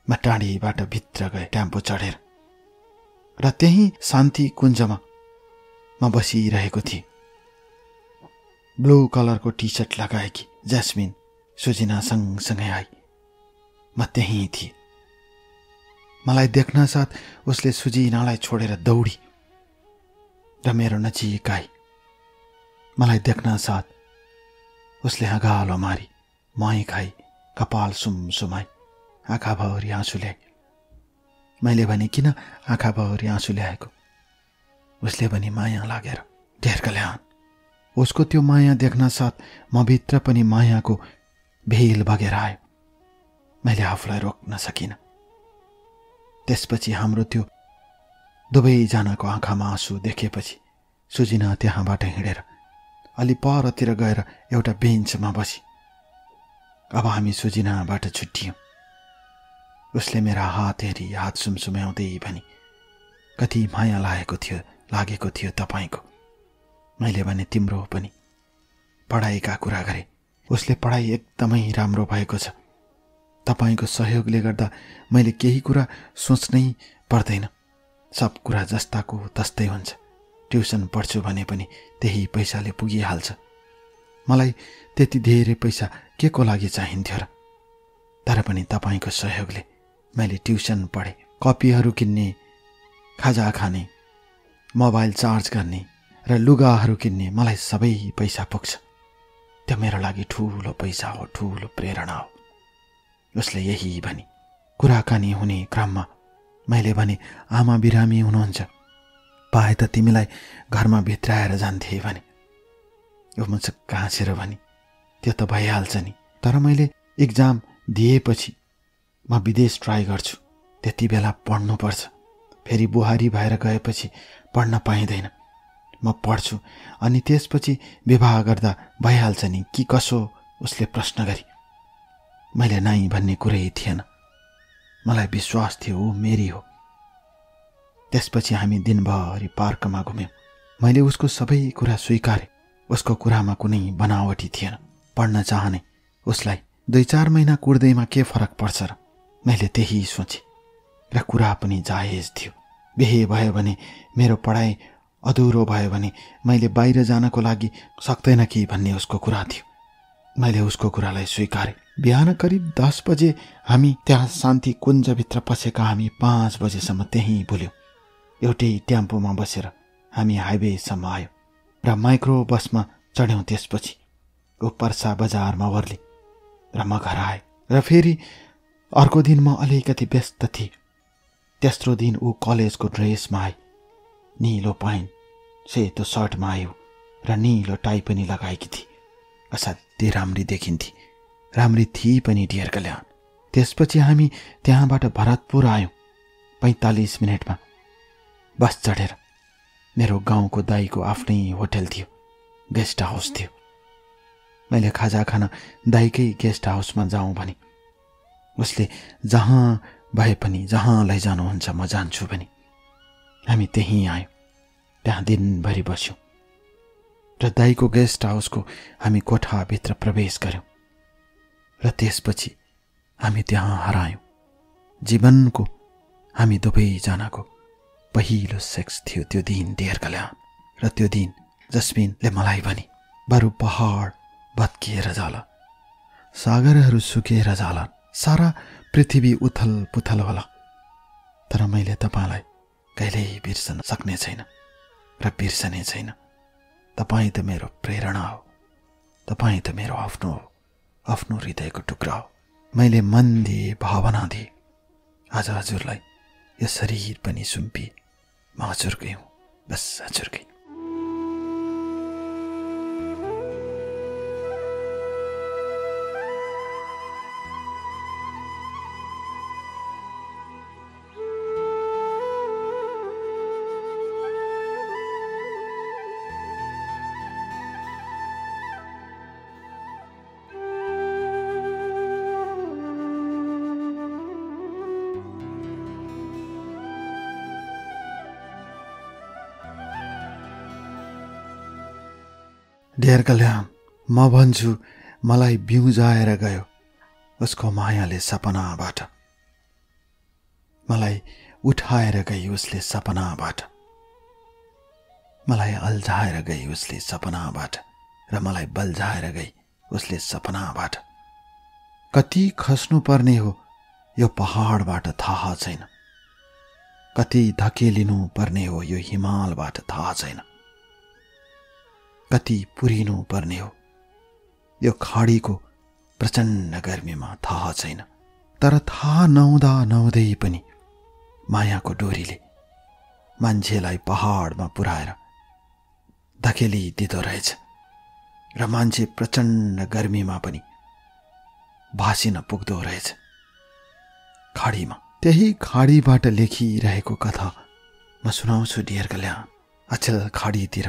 म टाढीबाट भित्र गए टेम्पो चढेर र त्यही शान्ति कुञ्जमा म बसिरहेको थिएँ। ब्लू कलरको टी सर्ट लगाएकी ज्यास्मिन सुजिना सँगसँगै आई। म त्यहीँ थिएँ। मलाई देख्न साथ उसले सुजिनालाई छोडेर दौडी र मेरो नजिक आई। मलाई देख्न साथ उसले आँगालो मारी मही खाई कपाल सुमसुमाई आँखाभरि आँसु ल्याए। मैले भने किन आँखाभरि आँसु ल्याएको? उसले पनि माया लागेर। ढेर कल्याण। उसको त्यो माया देख्न साथ म भित्र पनि मायाको भेल बगेर आयो। मैले आफूलाई रोक्न सकिनँ। त्यसपछि हाम्रो त्यो दुवैजनाको आँखामा आँसु देखेपछि सुजिना त्यहाँबाट हिँडेर अलि परतिर गएर एउटा बेन्चमा बसी। अब हामी सुजिनाबाट छुट्टियौँ। उसले मेरा हात हेरी हात सुमसुम्याउँदै भनी, कति माया लागेको थियो तपाईँको। मैले भने तिम्रो पनि। पढाइका कुरा गरे। उसले पढाइ एकदमै राम्रो भएको छ। तपाईँको सहयोगले गर्दा मैले केही कुरा सोच्नै पर्दैन। सब कुरा जस्ताको तस्तै हुन्छ। ट्युसन पढ्छु भने पनि त्यही पैसाले पुगिहाल्छ। मलाई त्यति धेरै पैसा के को लागि चाहिन्थ्यो र? तर पनि तपाईँको सहयोगले मैले ट्युसन पढेँ। कपीहरू किन्ने, खाजा खाने, मोबाइल चार्ज गर्ने र लुगाहरू किन्ने मलाई सबै पैसा पुग्छ। त्यो मेरो लागि ठुलो पैसा हो, ठुलो प्रेरणा हो। उसले यही भनी। कुराकानी हुने क्रममा मैले भने, आमा बिरामी हुनुहुन्छ, पाए त तिमीलाई घरमा भित्राएर जान्थे भने। यो मुचुक्क हाँसेर भनी, त्यो त भइहाल्छ नि, तर मैले इक्जाम दिएपछि म विदेश ट्राई गर्छु। त्यति बेला पढ्नुपर्छ। फेरि बुहारी भएर गएपछि पढ्न पाइँदैन। म पढ्छु अनि त्यसपछि विवाह गर्दा भइहाल्छ नि कि कसो? उसले प्रश्न गरी। मैले नाइ भन्ने कुरै थिएन। मलाई विश्वास थियो ऊ मेरी हो। त्यसपछि हामी दिनभरि पार्कमा घुम्यौँ। मैले उसको सबै कुरा स्वीकारेँ। उसको कुरामा कुनै बनावटी थिएन। पढ्न चाहने उसलाई 2-4 महिना कुर्दैमा के फरक पर्छ र? मैले त्यही सोचेँ र कुरा पनि जायज थियो। बिहे भयो भने मेरो पढाइ अधुरो भयो भने मैले बाहिर जानको लागि सक्दैन कि भन्ने उसको कुरा थियो। मैले उसको कुरालाई स्वीकारेँ। बिहान करिब 10 बजे हामी त्यहाँ शान्ति कुञ्जभित्र पसेका हामी 5 बजेसम्म त्यहीँ बुल्यौँ। एउटै टेम्पोमा बसेर हामी हाइवेसम्म आयौँ र माइक्रो बसमा चढ्यौँ। त्यसपछि ऊ पर्सा बजारमा ओर्ली र म घर आएँ। र फेरि अर्को दिन म अलिकति व्यस्त थिएँ। तेस्रो दिन ऊ कलेजको ड्रेसमा आई। नीलो प्यान्ट, सेतो सर्टमा आयो र नीलो टाई पनि लगाएकी थिए। असाध्यै राम्री देखिन्थे। राम्री थिए पनि ढेर कल्याण। त्यसपछि हामी त्यहाँबाट भरतपुर आयौँ। 45 मिनटमा बस चढेर मेरो गाउँको दाईको आफ्नै होटल थियो, गेस्ट हाउस थियो। मैले खाजा खान दाईकै गेस्ट हाउसमा जाउँ भने उसले जहाँ भए पनि जहाँ लैजानुहुन्छ म जान्छु भने हामी त्यहीँ आयौँ। त्यहाँ दिनभरि बस्यौँ र दाईको गेस्ट हाउसको हामी कोठाभित्र प्रवेश गर्यौँ र त्यसपछि हामी त्यहाँ हरायौँ। जीवनको हामी दुवैजनाको पहिलो सेक्स थियो त्यो दिन ढेर कल्याण। र त्यो दिन जस्मिनले मलाई भने, बरु पहाड भत्किएर जाला, सागरहरू सुकेर जाला, सारा पृथ्वी उथल पुथल होला, तर मैले तपाईँलाई कहिल्यै बिर्सन सक्ने छैन र बिर्सने छैन। तपाईँ त मेरो प्रेरणा हो। तपाईँ त मेरो आफ्नो हो, आफ्नो हृदयको टुक्रा हो। मैले मन दिए, भावना दिए। आज हजुरलाई यो शरीर पनि सुम्पिए। म हजुरकै हुँ, बस हजुरकै। ढेर कल्याण। म भन्छु मलाई बिउजाएर गयो उसको मायाले सपनाबाट। मलाई उठाएर गई उसले सपनाबाट, मलाई अल्झाएर गई उसले सपनाबाट, र मलाई बल्झाएर गई उसले सपनाबाट। कति खस्नु पर्ने हो यो पहाडबाट थाहा छैन, कति धकेलिनु पर्ने हो यो हिमालबाट थाहा छैन, कति पुरिनु पर्ने हो यो खाडीको प्रचण्ड गर्मीमा थाहा छैन। तर थाहा नहुँदा नहुँदै पनि मायाको डोरीले मान्छेलाई पहाडमा पुर्याएर धकेलिदिँदो रहेछ, र मान्छे प्रचण्ड गर्मीमा पनि भासिन पुग्दो रहेछ खाडीमा। त्यही खाडीबाट लेखिरहेको कथा म सुनाउँछु डियर कल्याण। अचेल खाडीतिर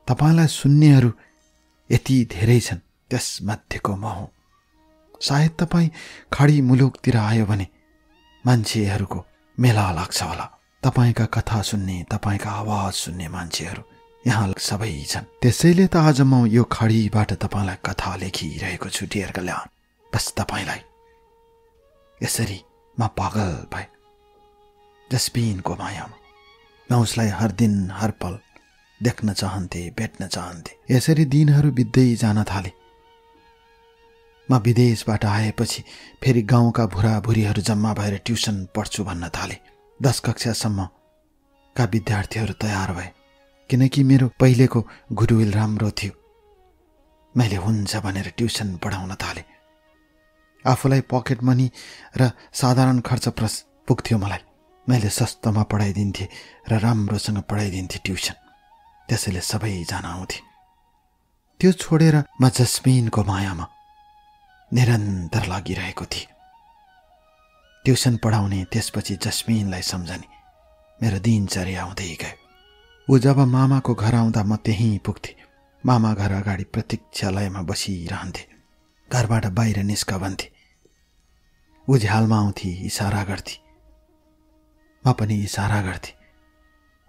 तपाईलाई सुन्नेहरू यति धेरै छन्, त्यसमध्येको म हुँ। सायद तपाईँ खाडी मुलुकतिर आयो भने मान्छेहरूको मेला लाग्छ होला। तपाईँका कथा सुन्ने, तपाईँका आवाज सुन्ने मान्छेहरू यहाँ सबै छन्। त्यसैले त आज म यो खाडीबाट तपाईँलाई कथा लेखिरहेको छु डियर कल्याण। बस तपाईँलाई यसरी म पागल भए जसबिनको मायामा। म उसलाई हर दिन हर पल देख्न चाहन्थे, भेट्न चाहन्थे। यसरी दिनहरू बित्दै जान थाले। म विदेशबाट आएपछि फेरि गाउँका भुराभुरीहरू जम्मा भएर ट्युसन पढ्छु भन्न थाले। 10 कक्षासम्मका विद्यार्थीहरू तयार भए, किनकि मेरो पहिलेको गुडविल राम्रो थियो। मैले हुन्छ भनेर ट्युसन पढाउन थाले। आफूलाई पकेट मनी र साधारण खर्च पुग्थ्यो मलाई। मैले सस्तोमा पढाइदिन्थेँ र राम्रोसँग पढाइदिन्थेँ ट्युसन। त्यसैले सबैजना आउँथे। त्यो छोडेर म जस्मिनको मायामा निरन्तर लागिरहेको थिएँ। ट्युसन पढाउने, त्यसपछि जस्मिनलाई सम्झने, मेरो दिनचर्या आउँदै गयो। ऊ जब मामाको घर आउँदा म त्यहीँ पुग्थेँ। मामा घर अगाडि प्रतीक्षालयमा बसिरहन्थे। घरबाट बाहिर निस्क भन्थे। ऊ झ्यालमा आउँथे, इसारा गर्थे। म पनि इसारा गर्थे।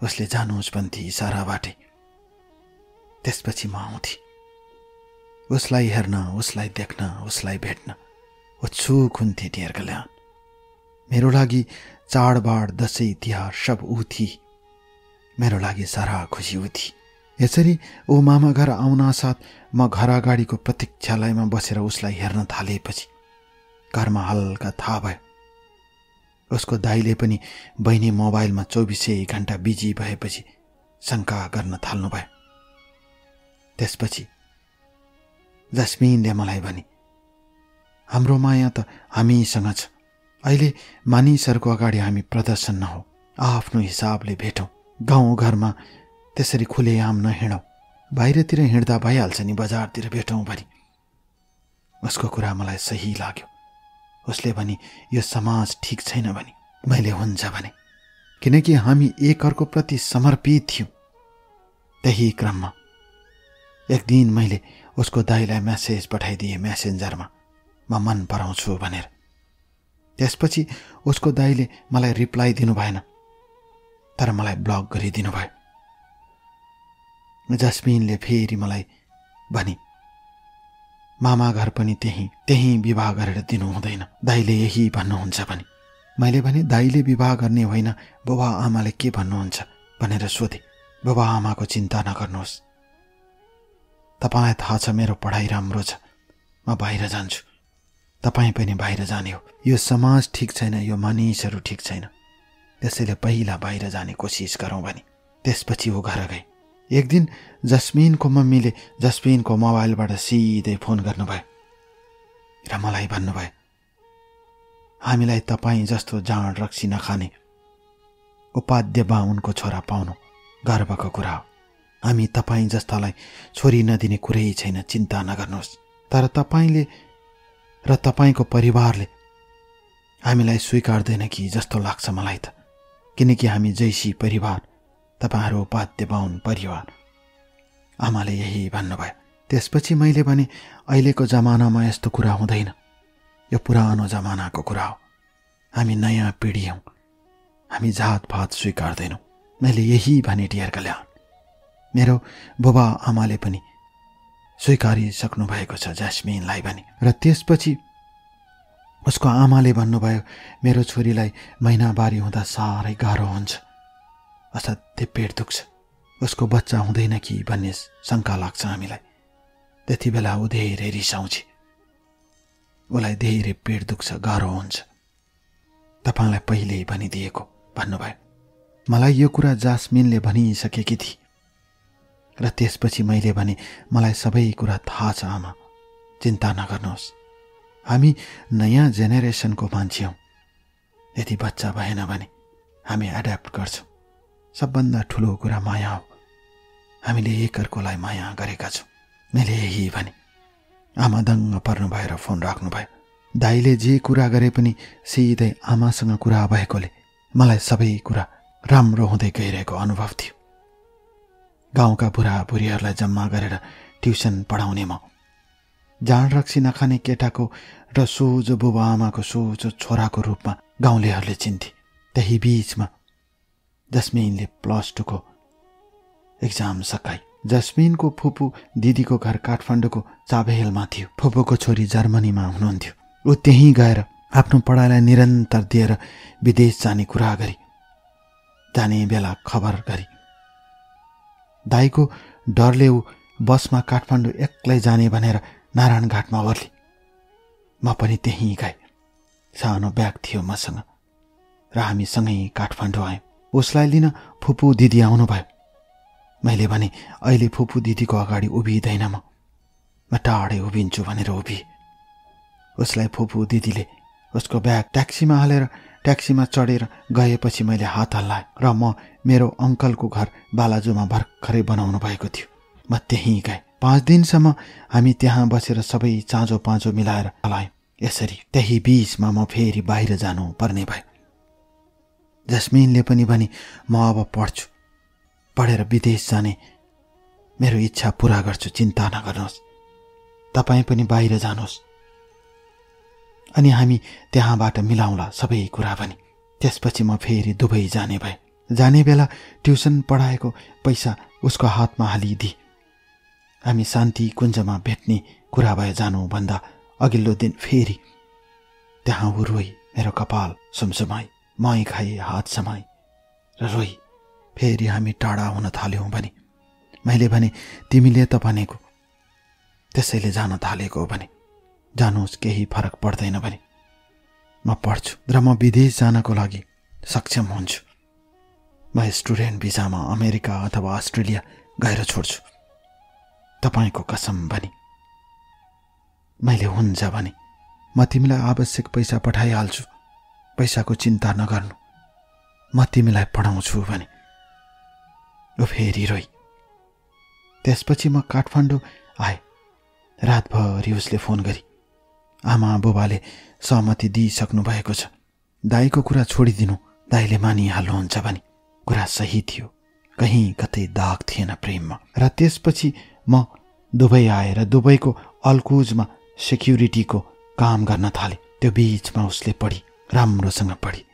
उसले जानुहोस् भन्थे इसाराबाटै। त्यसपछि म आउँथे। उसलाई हेर्न, उसलाई देख्न, उसलाई भेट्न उत्सुक हुन्थे डियर कल्याण। मेरो लागि चाडबाड, दसैँ, तिहार सब ऊ थिए। मेरो लागि सारा खुसी ऊ थिए। यसरी ऊ मामा घर आउनासाथ म घर अगाडिको प्रतीक्षालयमा बसेर उसलाई हेर्न थालेपछि घरमा हल्का थाहा भयो। उसको दाइले पनि बहिनी मोबाइलमा 24 घण्टा बिजी भएपछि शङ्का गर्न थाल्नुभयो। त्यसपछि जस्मिनले मलाई भने, हाम्रो माया त हामीसँग छ। अहिले मानिसहरूको अगाडि हामी प्रदर्शन नहो, आफ्नो हिसाबले भेटौँ। गाउँघरमा त्यसरी खुलेआम नहिँडौँ। बाहिरतिर हिँड्दा भइहाल्छ नि, बजारतिर भेटौँ भनी। उसको कुरा मलाई सही लाग्यो। उसले भने यो समाज ठिक छैन भने। मैले हुन्छ भने, किनकि हामी एकअर्को प्रति समर्पित थियौँ। त्यही क्रममा एक दिन मैले उसको दाइलाई मेसेज पठाइदिएँ मेसेन्जरमा, म मन पराउँछु भनेर। त्यसपछि उसको दाइले मलाई रिप्लाई दिनु भएन, तर मलाई ब्लक गरिदिनु भयो। जस्मिनले फेरि मलाई भने, मामा घर पनि त्यही विवाह गरेर दिनु हुँदैन, दाइले यही भन्नुहुन्छ भने। मैले भने दाइले विवाह गर्ने होइन, बुबा आमाले के भन्नुहुन्छ भनेर सोधेँ। बुबा आमाको चिन्ता नगर्नुहोस्, तपाईलाई थाहा छ मेरो पढाइ राम्रो छ, म बाहिर जान्छु, तपाईँ पनि बाहिर जाने हो। यो समाज ठिक छैन, यो मानिसहरू ठिक छैन, त्यसैले पहिला बाहिर जाने कोसिस गरौँ भने। त्यसपछि ऊ घर गए। एक दिन जस्मिनको मम्मीले जस्मिनको मोबाइलबाट सिधै फोन गर्नुभयो र मलाई भन्नुभयो, हामीलाई तपाईँ जस्तो जाँड रक्सी नखाने उपाध्य बाहुनको छोरा पाउनु गर्वको कुरा हो। हामी तपाईँ जस्तालाई छोरी नदिने कुरै छैन, चिन्ता नगर्नुहोस्। तर तपाईँले र तपाईँको परिवारले हामीलाई स्वीकार्दैन कि जस्तो लाग्छ मलाई त, किनकि हामी जैसी परिवार, तपाईँहरू उपाध्य बाहुन परिवार। आमाले यही भन्नुभयो। त्यसपछि मैले भने, अहिलेको जमानामा यस्तो कुरा हुँदैन, यो पुरानो जमानाको कुरा हो। हामी नयाँ पिँढी हौँ, हामी जातपात स्वीकार्दैनौँ। मैले यही भने डियर कल्याण। मेरो बुबा आमाले पनि स्वीकारिसक्नु भएको छ जस्मिनलाई भने। र त्यसपछि उसको आमाले भन्नुभयो, मेरो छोरीलाई महिनावारी हुँदा साह्रै गाह्रो हुन्छ, असाध्यै पेट दुख्छ, उसको बच्चा हुँदैन कि भन्ने शङ्का लाग्छ हामीलाई। त्यति बेला ऊ धेरै रिसाउँछ, उसलाई धेरै पेट दुख्छ, गाह्रो हुन्छ, तपाईँलाई पहिल्यै भनिदिएको भन्नुभयो। मलाई यो कुरा जास्मिनले भनिसकेकी थिए र त्यसपछि मैले भने, मलाई सबै कुरा थाहा छ आमा, चिन्ता नगर्नुहोस्, हामी नयाँ जेनेरेसनको मान्छे हौँ, यदि बच्चा भएन भने हामी एड्याप्ट गर्छौँ। सबभन्दा ठुलो कुरा माया हो, हामीले एकअर्कोलाई माया गरेका छौँ। मैले यही भने। आमा दङ्ग पर्नु भएर फोन राख्नुभयो। दाइले जे कुरा गरे पनि सिधै आमासँग कुरा भएकोले मलाई सबै कुरा राम्रो हुँदै गइरहेको अनुभव थियो। गाउँका बुढाबुढीहरूलाई जम्मा गरेर ट्युसन पढाउने म, जाँड रक्सी नखाने केटाको र सोझो बुबा आमाको सोझो छोराको रूपमा गाउँलेहरूले चिन्थे। त्यही बीचमा जस्मिनले +2 को एक्जाम सकाई। जस्मिनको फुपू दिदीको घर काठमाडौँको चाबेहेलमा थियो। फुपूको छोरी जर्मनीमा हुनुहुन्थ्यो। ऊ त्यहीँ गएर आफ्नो पढाइलाई निरन्तर दिएर विदेश जाने कुरा गरी, जाने बेला खबर गरी। दाइको डरले ऊ बसमा काठमाडौँ एक्लै जाने भनेर नारायणघाटमा ओर्ली। म पनि त्यहीँ गएँ। सानो ब्याग थियो मसँग र हामी सँगै काठमाडौँ आयौँ। उसलाई लिन फुपू दिदी आउनुभयो। मैले भने, अहिले फुपू दिदीको अगाडि उभिँदैन, म टाढै उभिन्छु भनेर उभिएँ। उसलाई फुपू दिदीले उसको ब्याग ट्याक्सीमा हालेर ट्याक्सीमा चढेर गएपछि मैले हात हल्लाएँ र म मेरो अङ्कलको घर बालाजुमा भर्खरै बनाउनु भएको थियो। म त्यहीँ गएँ। 5 दिनसम्म हामी त्यहाँ बसेर सबै चाँजो पाँचो मिलाएर हलायौँ। यसरी त्यही बीचमा म फेरि बाहिर जानु पर्ने भयो। जस्मिनले पनि भने, म अब पढ्छु, पढेर विदेश जाने मेरो इच्छा पुरा गर्छु, चिन्ता नगर्नुहोस्, तपाईँ पनि बाहिर जानुहोस्, अनि हामी त्यहाँबाट मिलाउँला सबै कुरा पनि। त्यसपछि म फेरि दुबई जाने भए। जाने बेला ट्युसन पढाएको पैसा उसको हातमा हालिदिए। हामी शान्ति कुञ्जमा भेट्ने कुरा भए जानुभन्दा अघिल्लो दिन फेरि त्यहाँ ऊ रोई, मेरो कपाल सुमसुमाई, मै खाई, हात समाई र रोई। फेरि हामी टाढा हुन थाल्यौँ भने। मैले भने, तिमीले त भनेको, त्यसैले जान थालेको भने जानुहोस्, केही फरक पर्दैन भने म पढ्छु र म विदेश जानको लागि सक्षम हुन्छु। म स्टुडेन्ट भिजामा अमेरिका अथवा अस्ट्रेलिया गएर छोड्छु, तपाईँको कसम भने। मैले हुन्छ भने म तिमीलाई आवश्यक पैसा पठाइहाल्छु, पैसाको चिन्ता नगर्नु, म तिमीलाई पढाउँछु भने। ऊ फेरि रोई। त्यसपछि म काठमाडौँ आएँ। रातभरि उसले फोन गरी आमा बुबाले सहमति दिइसक्नु भएको छ, दाइको कुरा छोडिदिनु, दाइले मानिहाल्नुहुन्छ भने। कुरा सही थियो, कहीँ कतै दाग थिएन प्रेममा। र त्यसपछि म दुबई आएर दुबईको अल्कुजमा सेक्युरिटीको काम गर्न थालेँ। त्यो बीचमा उसले पढी, राम्रोसँग पढी,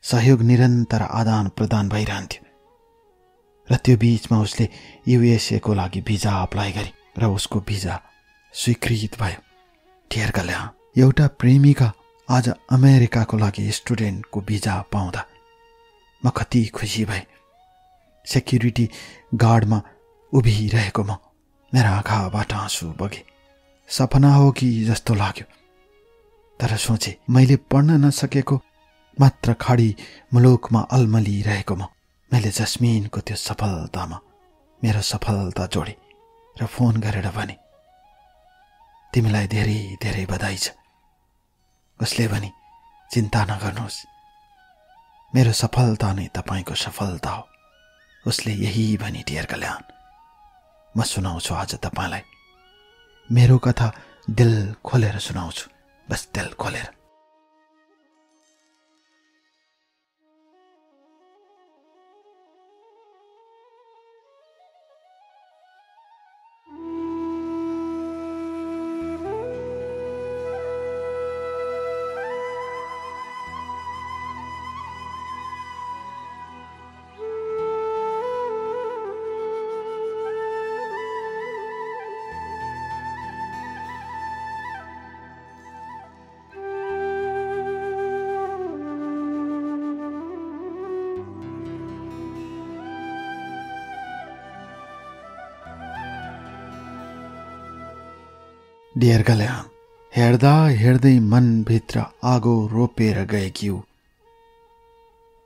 सहयोग निरन्तर आदान प्रदान भइरहन्थ्यो। र त्यो बीचमा उसले USA को लागि भिजा अप्लाई गरी र उसको भिजा स्वीकृत भयो। ठेर गल्या, एउटा प्रेमिका आज अमेरिकाको लागि स्टुडेन्टको भिजा पाउँदा म कति खुसी भएँ। सेक्युरिटी गार्डमा उभिरहेको म, मेरा आँखाबाट आँसु बगे। सपना हो कि जस्तो लाग्यो। तर सोचे, मैले पढ्न नसकेको मात्र खाडी मुलुकमा अल्मलिरहेको मैले जस्मिनको त्यो सफलतामा मेरो सफलता जोडे र फोन गरेर भने, तिमीलाई धेरै धेरै बधाई छ। उसले भने, चिन्ता नगर्नुहोस्, मेरो सफलता नै तपाईँको सफलता हो। उसले यही भनी ढेर कल्याण। म सुनाउँछु आज तपाईँलाई मेरो कथा, दिल खोलेर सुनाउँछु, बस दिल खोलेर। डियर कल्याण, हेर्दा हेर्दै मनभित्र आगो रोपेर गएकी ऊ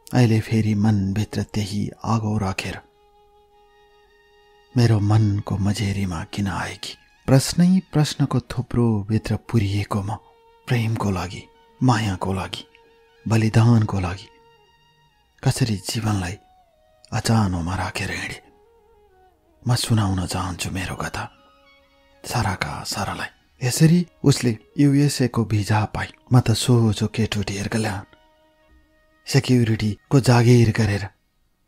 अहिले फेरि मनभित्र त्यही आगो राखेर मेरो मनको मझेरीमा किन आएकी? प्रश्नै प्रश्नको थुप्रो भित्र पुरिएको म प्रेमको लागि, मायाको लागि, बलिदानको लागि कसरी जीवनलाई अचानोमा राखेर हिँडे। म सुनाउन चाहन्छु मेरो कथा साराका सारालाई। यसरी उसले USA को भिजा पाई। म त सोझो केटो डियर कल्याण, सेक्युरिटीको जागिर गरेर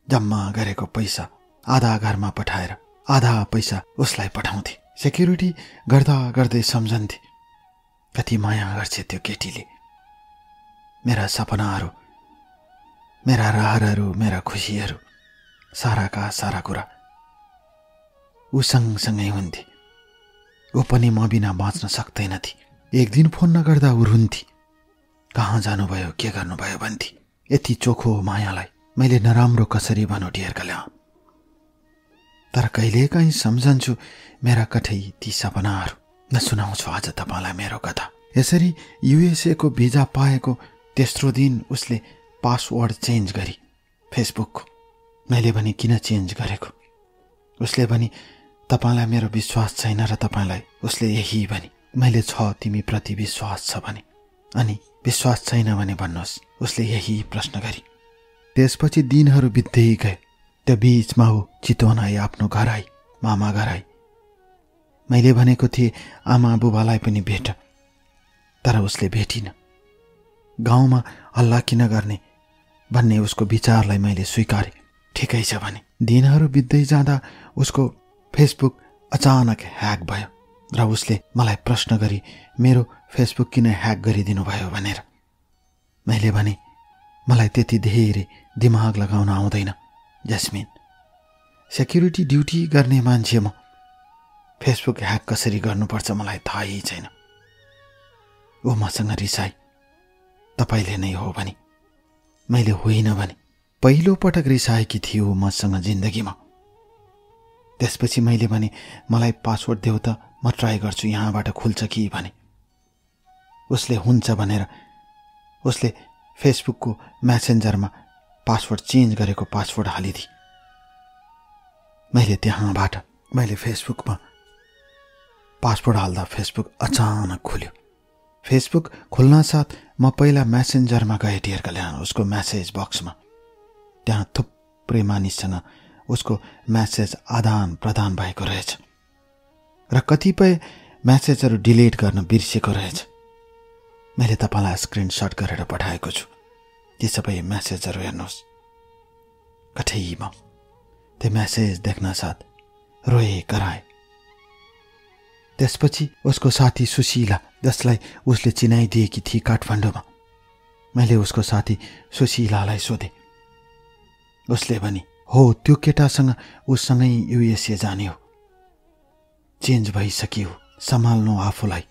जम्मा गरेको पैसा आधा घरमा पठाएर आधा पैसा उसलाई पठाउँथे। सेक्युरिटी गर्दा गर्दै सम्झन्थे कति माया गर्छ त्यो केटीले। मेरा सपनाहरू, मेरा रहरहरू, मेरा खुसीहरू, साराका सारा कुरा ऊ सँगसँगै हुन्थे। ऊ पनि म बिना बाँच्न सक्दैनथी। एक दिन फोन नगर्दा ऊ रुन्थी। कहाँ जानुभयो, के गर्नुभयो भन्थी। यति चोखो मायालाई मैले नराम्रो कसरी भनौँ डियर कल्याण। तर कहिलेकाहीँ सम्झन्छु मेरा कठै ती सपनाहरू। न सुनाउँछु आज तपाईँलाई मेरो कथा। यसरी USA को भिजा पाएको तेस्रो दिन उसले पासवर्ड चेन्ज गरी फेसबुकको। मैले भने किन चेन्ज गरेको? उसले भने तपाईँलाई मेरो विश्वास छैन र तपाईँलाई उसले यही भने मैले छ तिमीप्रति विश्वास छ भने, अनि विश्वास छैन भने भन्नुहोस्, उसले यही प्रश्न गरी। त्यसपछि दिनहरू बित्दै गए। त्यो बीचमा ऊ चितवन आई, आफ्नो घर आई, मामा घर आई। मैले भनेको थिएँ आमा बुबालाई पनि भेट, तर उसले भेटिन। गाउँमा हल्ला किन गर्ने भन्ने उसको विचारलाई मैले स्वीकारेँ। ठिकै छ भने। दिनहरू बित्दै जाँदा उसको फेसबुक अचानक ह्याक भयो र उसले मलाई प्रश्न गरी मेरो फेसबुक किन ह्याक गरिदिनु भयो भनेर। मैले भने मलाई त्यति धेरै दिमाग लगाउन आउँदैन जस्मिन, सेक्युरिटी ड्युटी गर्ने मान्छे म। फेसबुक ह्याक कसरी गर्नुपर्छ मलाई थाहै छैन। ऊ मसँग रिसाई, तपाईले नै हो भने। मैले होइन भने। पहिलो पटक रिसाएकी थियो मसँग जिन्दगीमा। त्यसपछि मैले भने मलाई पासवर्ड देऊ त, म ट्राई गर्छु यहाँबाट खुल्छ कि भने। उसले हुन्छ भनेर उसले फेसबुकको मेसेन्जरमा पासवर्ड चेन्ज गरेको पासवर्ड हालिदिए। मैले फेसबुकमा पासवर्ड हाल्दा फेसबुक अचानक खुल्यो। फेसबुक खुल्न साथ म पहिला मेसेन्जरमा गएँ डियर कल्याण, उसको मेसेज बक्समा। त्यहाँ थुप्रै मानिससँग उसको मेसेज आदान प्रदान भएको रहेछ र कतिपय मेसेजहरू डिलिट गर्न बिर्सेको रहेछ। मैले तपाईँलाई स्क्रिनसट गरेर पठाएको छु। ती सबै मेसेजहरू हेर्नुहोस्। कठैमा त्यो मेसेज देख्न साथ रोए कराए। त्यसपछि उसको साथी सुशीला, जसलाई उसले चिनाइदिएकी थिए काठमाडौँमा, मैले उसको साथी सुशीलालाई सोधेँ। उसले भने हो त्यो केटासँग उसँगै USA जाने हो, चेन्ज भइसक्यो, सम्हाल्नु आफूलाई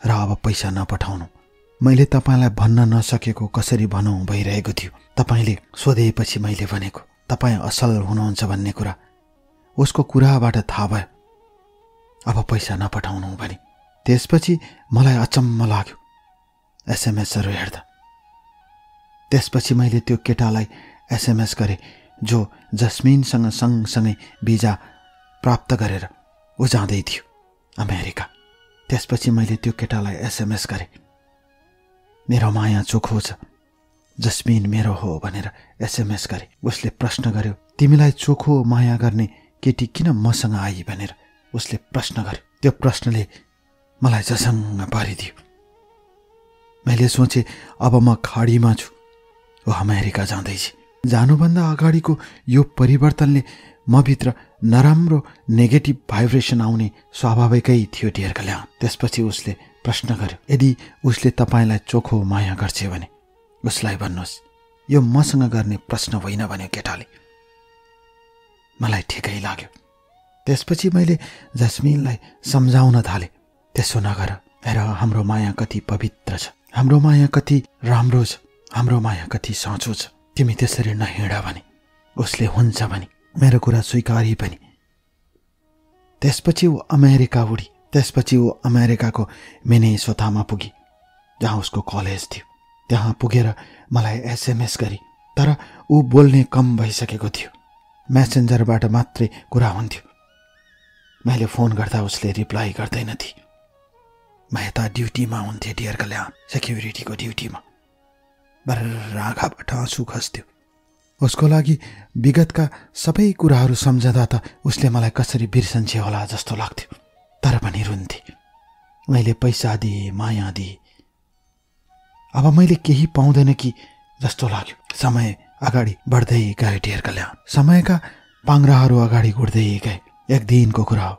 र अब पैसा नपठाउनु। मैले तपाईँलाई भन्न नसकेको कसरी भनौँ भइरहेको थियो। तपाईँले सोधेपछि मैले भनेको तपाईँ असल हुनुहुन्छ भन्ने कुरा उसको कुराबाट थाहा भयो। अब पैसा नपठाउनु भने। त्यसपछि मलाई अचम्म लाग्यो एसएमएसहरू हेर्दा। त्यसपछि मैले त्यो केटालाई एसएमएस गरेँ जो जस्मिनसँग सँगसँगै भिजा प्राप्त गरेर ऊ जाँदै थियो अमेरिका। त्यसपछि मैले त्यो केटालाई एसएमएस गरेँ, मेरो माया चोखो छ, जस्मिन मेरो हो भनेर एसएमएस गरेँ। उसले प्रश्न गर्यो, तिमीलाई चोखो माया गर्ने केटी किन मसँग आई भनेर उसले प्रश्न गर्यो। त्यो प्रश्नले मलाई जसङ्ग पारिदियो। मैले सोचेँ अब म खाडीमा छु, ऊ अमेरिका जाँदैछ। जानुभन्दा अगाडिको यो परिवर्तनले म भित्र नराम्रो नेगेटिभ भाइब्रेसन आउने स्वाभाविकै थियो डियर कल्याण। त्यसपछि उसले प्रश्न गर्यो, यदि उसले तपाईँलाई चोखो माया गर्छ भने उसलाई भन्नुहोस्, यो मसँग गर्ने प्रश्न होइन भन्यो केटाले। मलाई ठिकै लाग्यो। त्यसपछि मैले जस्मिनलाई सम्झाउन थालेँ, त्यसो नगर, हेर हाम्रो माया कति पवित्र छ, हाम्रो माया कति राम्रो छ, हाम्रो माया कति साँचो छ, तिमी त्यसरी नहिँड भने। उसले हुन्छ भने मेरो कुरा स्वीकारी पनि। त्यसपछि ऊ अमेरिका उडी त्यसपछि ऊ अमेरिकाको मिनेसोटामा पुगी, जहाँ उसको कलेज थियो। त्यहाँ पुगेर मलाई एसएमएस गरी, तर ऊ बोल्ने कम भइसकेको थियो। मेसेन्जरबाट मात्रै कुरा हुन्थ्यो। मैले फोन गर्दा उसले रिप्लाई गर्दैनथी। म यता ड्युटीमा हुन्थेँ, डियर कल्याण, सेक्युरिटीको ड्युटीमा। बर्र आँखाबाट आँसु खस्थ्यो। उसको लागि विगतका सबै कुराहरू सम्झँदा त उसले मलाई कसरी बिर्सन्छे होला जस्तो लाग्थ्यो। तर पनि रुन्थे। मैले पैसा दिएँ, माया दिएँ। अब मैले केही पाउँदैन कि जस्तो लाग्यो। समय अगाडि बढ्दै गयो डियर कल्याण। समयका पाङ्राहरू अगाडि गुड्दै गए। एक दिनको कुरा हो।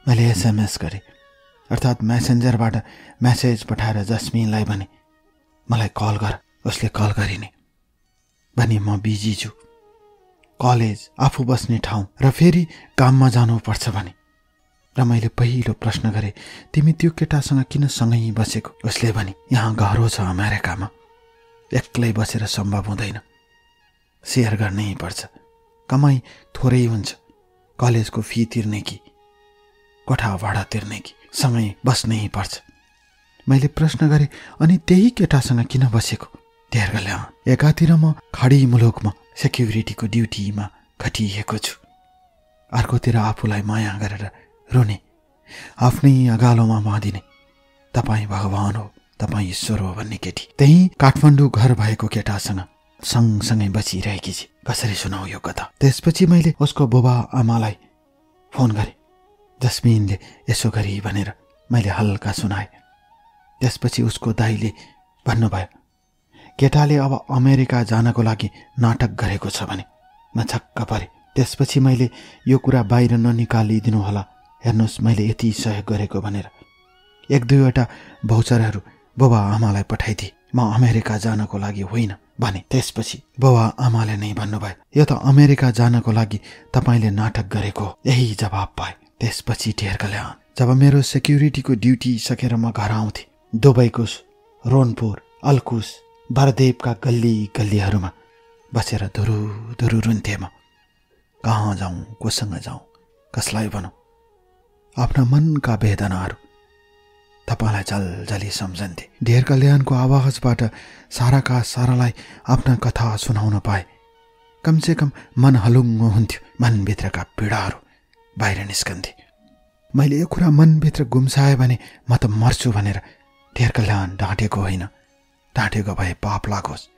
मैले एसएमएस गरेँ, अर्थात् मेसेन्जरबाट मेसेज पठाएर जस्मिनलाई भने मलाई कल गर। उसले कल गरिने। भने म बिजी छु, कलेज, आफू बस्ने ठाउँ र फेरि काममा जानुपर्छ भने। र मैले पहिलो प्रश्न गरेँ, तिमी त्यो केटासँग किन सँगै बसेको? उसले भने, यहाँ गाह्रो छ अमेरिकामा, एक्लै बसेर सम्भव हुँदैन, सेयर गर्नै पर्छ, कमाई थोरै हुन्छ, कलेजको फी तिर्ने कि कोठा भाडा तिर्ने कि सँगै बस्नै पर्छ। मैले प्रश्न गरेँ, अनि त्यही केटासँग किन बसेको? डियर कल्याण, एकातिर म खडी मुलुकमा सेक्युरिटीको ड्युटीमा खटिएको छु, अर्कोतिर आफूलाई माया गरेर रुने, आफ्नै अगालोमा बाँधिने तपाईँ भगवान हो, तपाईँ ईश्वर हो भन्ने केटी त्यही काठमाडौँ घर भएको केटासँग सँगसँगै बसिरहेकी छे। कसरी सुनाऊ यो कथा? त्यसपछि मैले उसको बुबा आमालाई फोन गरेँ। जस्मिनले यसो गरी भनेर मैले हल्का सुनाएँ। त्यसपछि उसको दाइले भन्नुभयो, केटाले अब अमेरिका जानको लागि नाटक गरेको छ भने। म छक्क परेँ। त्यसपछि मैले यो कुरा बाहिर ननिकालिदिनु होला, हेर्नुहोस् मैले यति सहयोग गरेको भनेर एक दुईवटा भौचरहरू बुबा आमालाई पठाइदिए। म अमेरिका जानको लागि होइन भने। त्यसपछि बुबा आमाले नै भन्नुभयो, यो त अमेरिका जानको लागि तपाईँले नाटक गरेको हो। यही जवाब पाए। त्यसपछि डियर कल्याण, जब मेरो सेक्युरिटीको ड्युटी सकेर म घर आउँथेँ, दुबईको रोनपुर, अल्कुस, बरदेवका गल्ली गल्लीहरूमा बसेर धुरु धुरु रुन्थेँ म। कहाँ जाउँ, कोसँग जाउँ, कसलाई भनौँ? आफ्ना मनका वेदनाहरू तपाईँलाई जलजली सम्झन्थे। डियर कल्याणको आवाजबाट साराका सारालाई आफ्ना कथा सुनाउन पाए कमसेकम मन हलुङ्गो हुन्थ्यो। मनभित्रका पीडाहरू बाहिर निस्कन्थे। मैले यो कुरा मनभित्र गुम्साएँ भने म त मर्छु भनेर डियर कल्याण ढाँटेको होइन। ढाँटेको भए पाप लागोस्।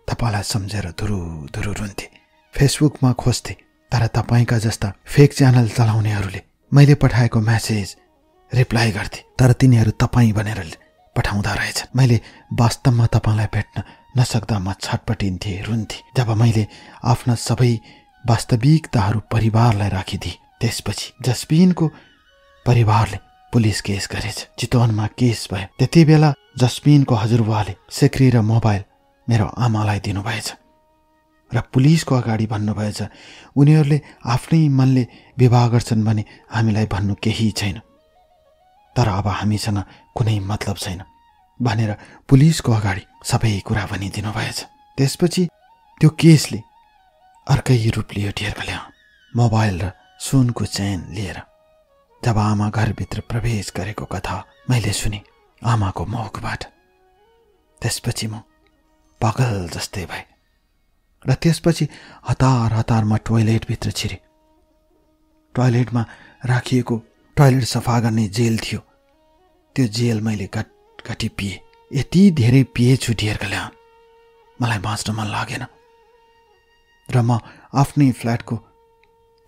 तपाईँलाई सम्झेर धुरु धुरु रुन्थे। फेसबुकमा खोज्थे, तर तपाईँका जस्ता फेक च्यानल चलाउनेहरूले मैले पठाएको मेसेज रिप्लाई गर्थे, तर तिनीहरू तपाईँ भनेर पठाउँदा रहेछन्। मैले वास्तवमा तपाईँलाई भेट्न नसक्दा म छटपटिन्थे, रुन्थे। जब मैले आफ्ना सबै वास्तविकताहरू परिवारलाई राखिदिए, त्यसपछि जस्मिनको परिवारले पुलिस केस गरेछ। चितवनमा केस भयो। त्यति बेला जस्मिनको हजुरबुवाले सेक्री र मोबाइल मेरो आमालाई दिनुभएछ र पुलिसको अगाडि भन्नुभएछ, उनीहरूले आफ्नै मनले विवाह गर्छन् भने हामीलाई भन्नु केही छैन, तर अब हामीसँग कुनै मतलब छैन भनेर पुलिसको अगाडि सबै कुरा भनिदिनु भएछ। त्यसपछि त्यो केसले अर्कै रूप लियो डियर कल्याण। मोबाइल र सुनको चेन लिएर जब आमा घरभित्र प्रवेश गरेको कथा मैले सुने आमाको मुखबाट, त्यसपछि म पागल जस्तै भए र त्यसपछि हतार हतारमा टोयलेटभित्र छिरे। टोयलेटमा राखिएको टोयलेट सफा गर्ने जेल थियो। त्यो जेल मैले घटघटी पिएँ। यति धेरै पिएछु डियर कल्याण, मलाई बाँच्न मन लागेन र म आफ्नै फ्ल्याटको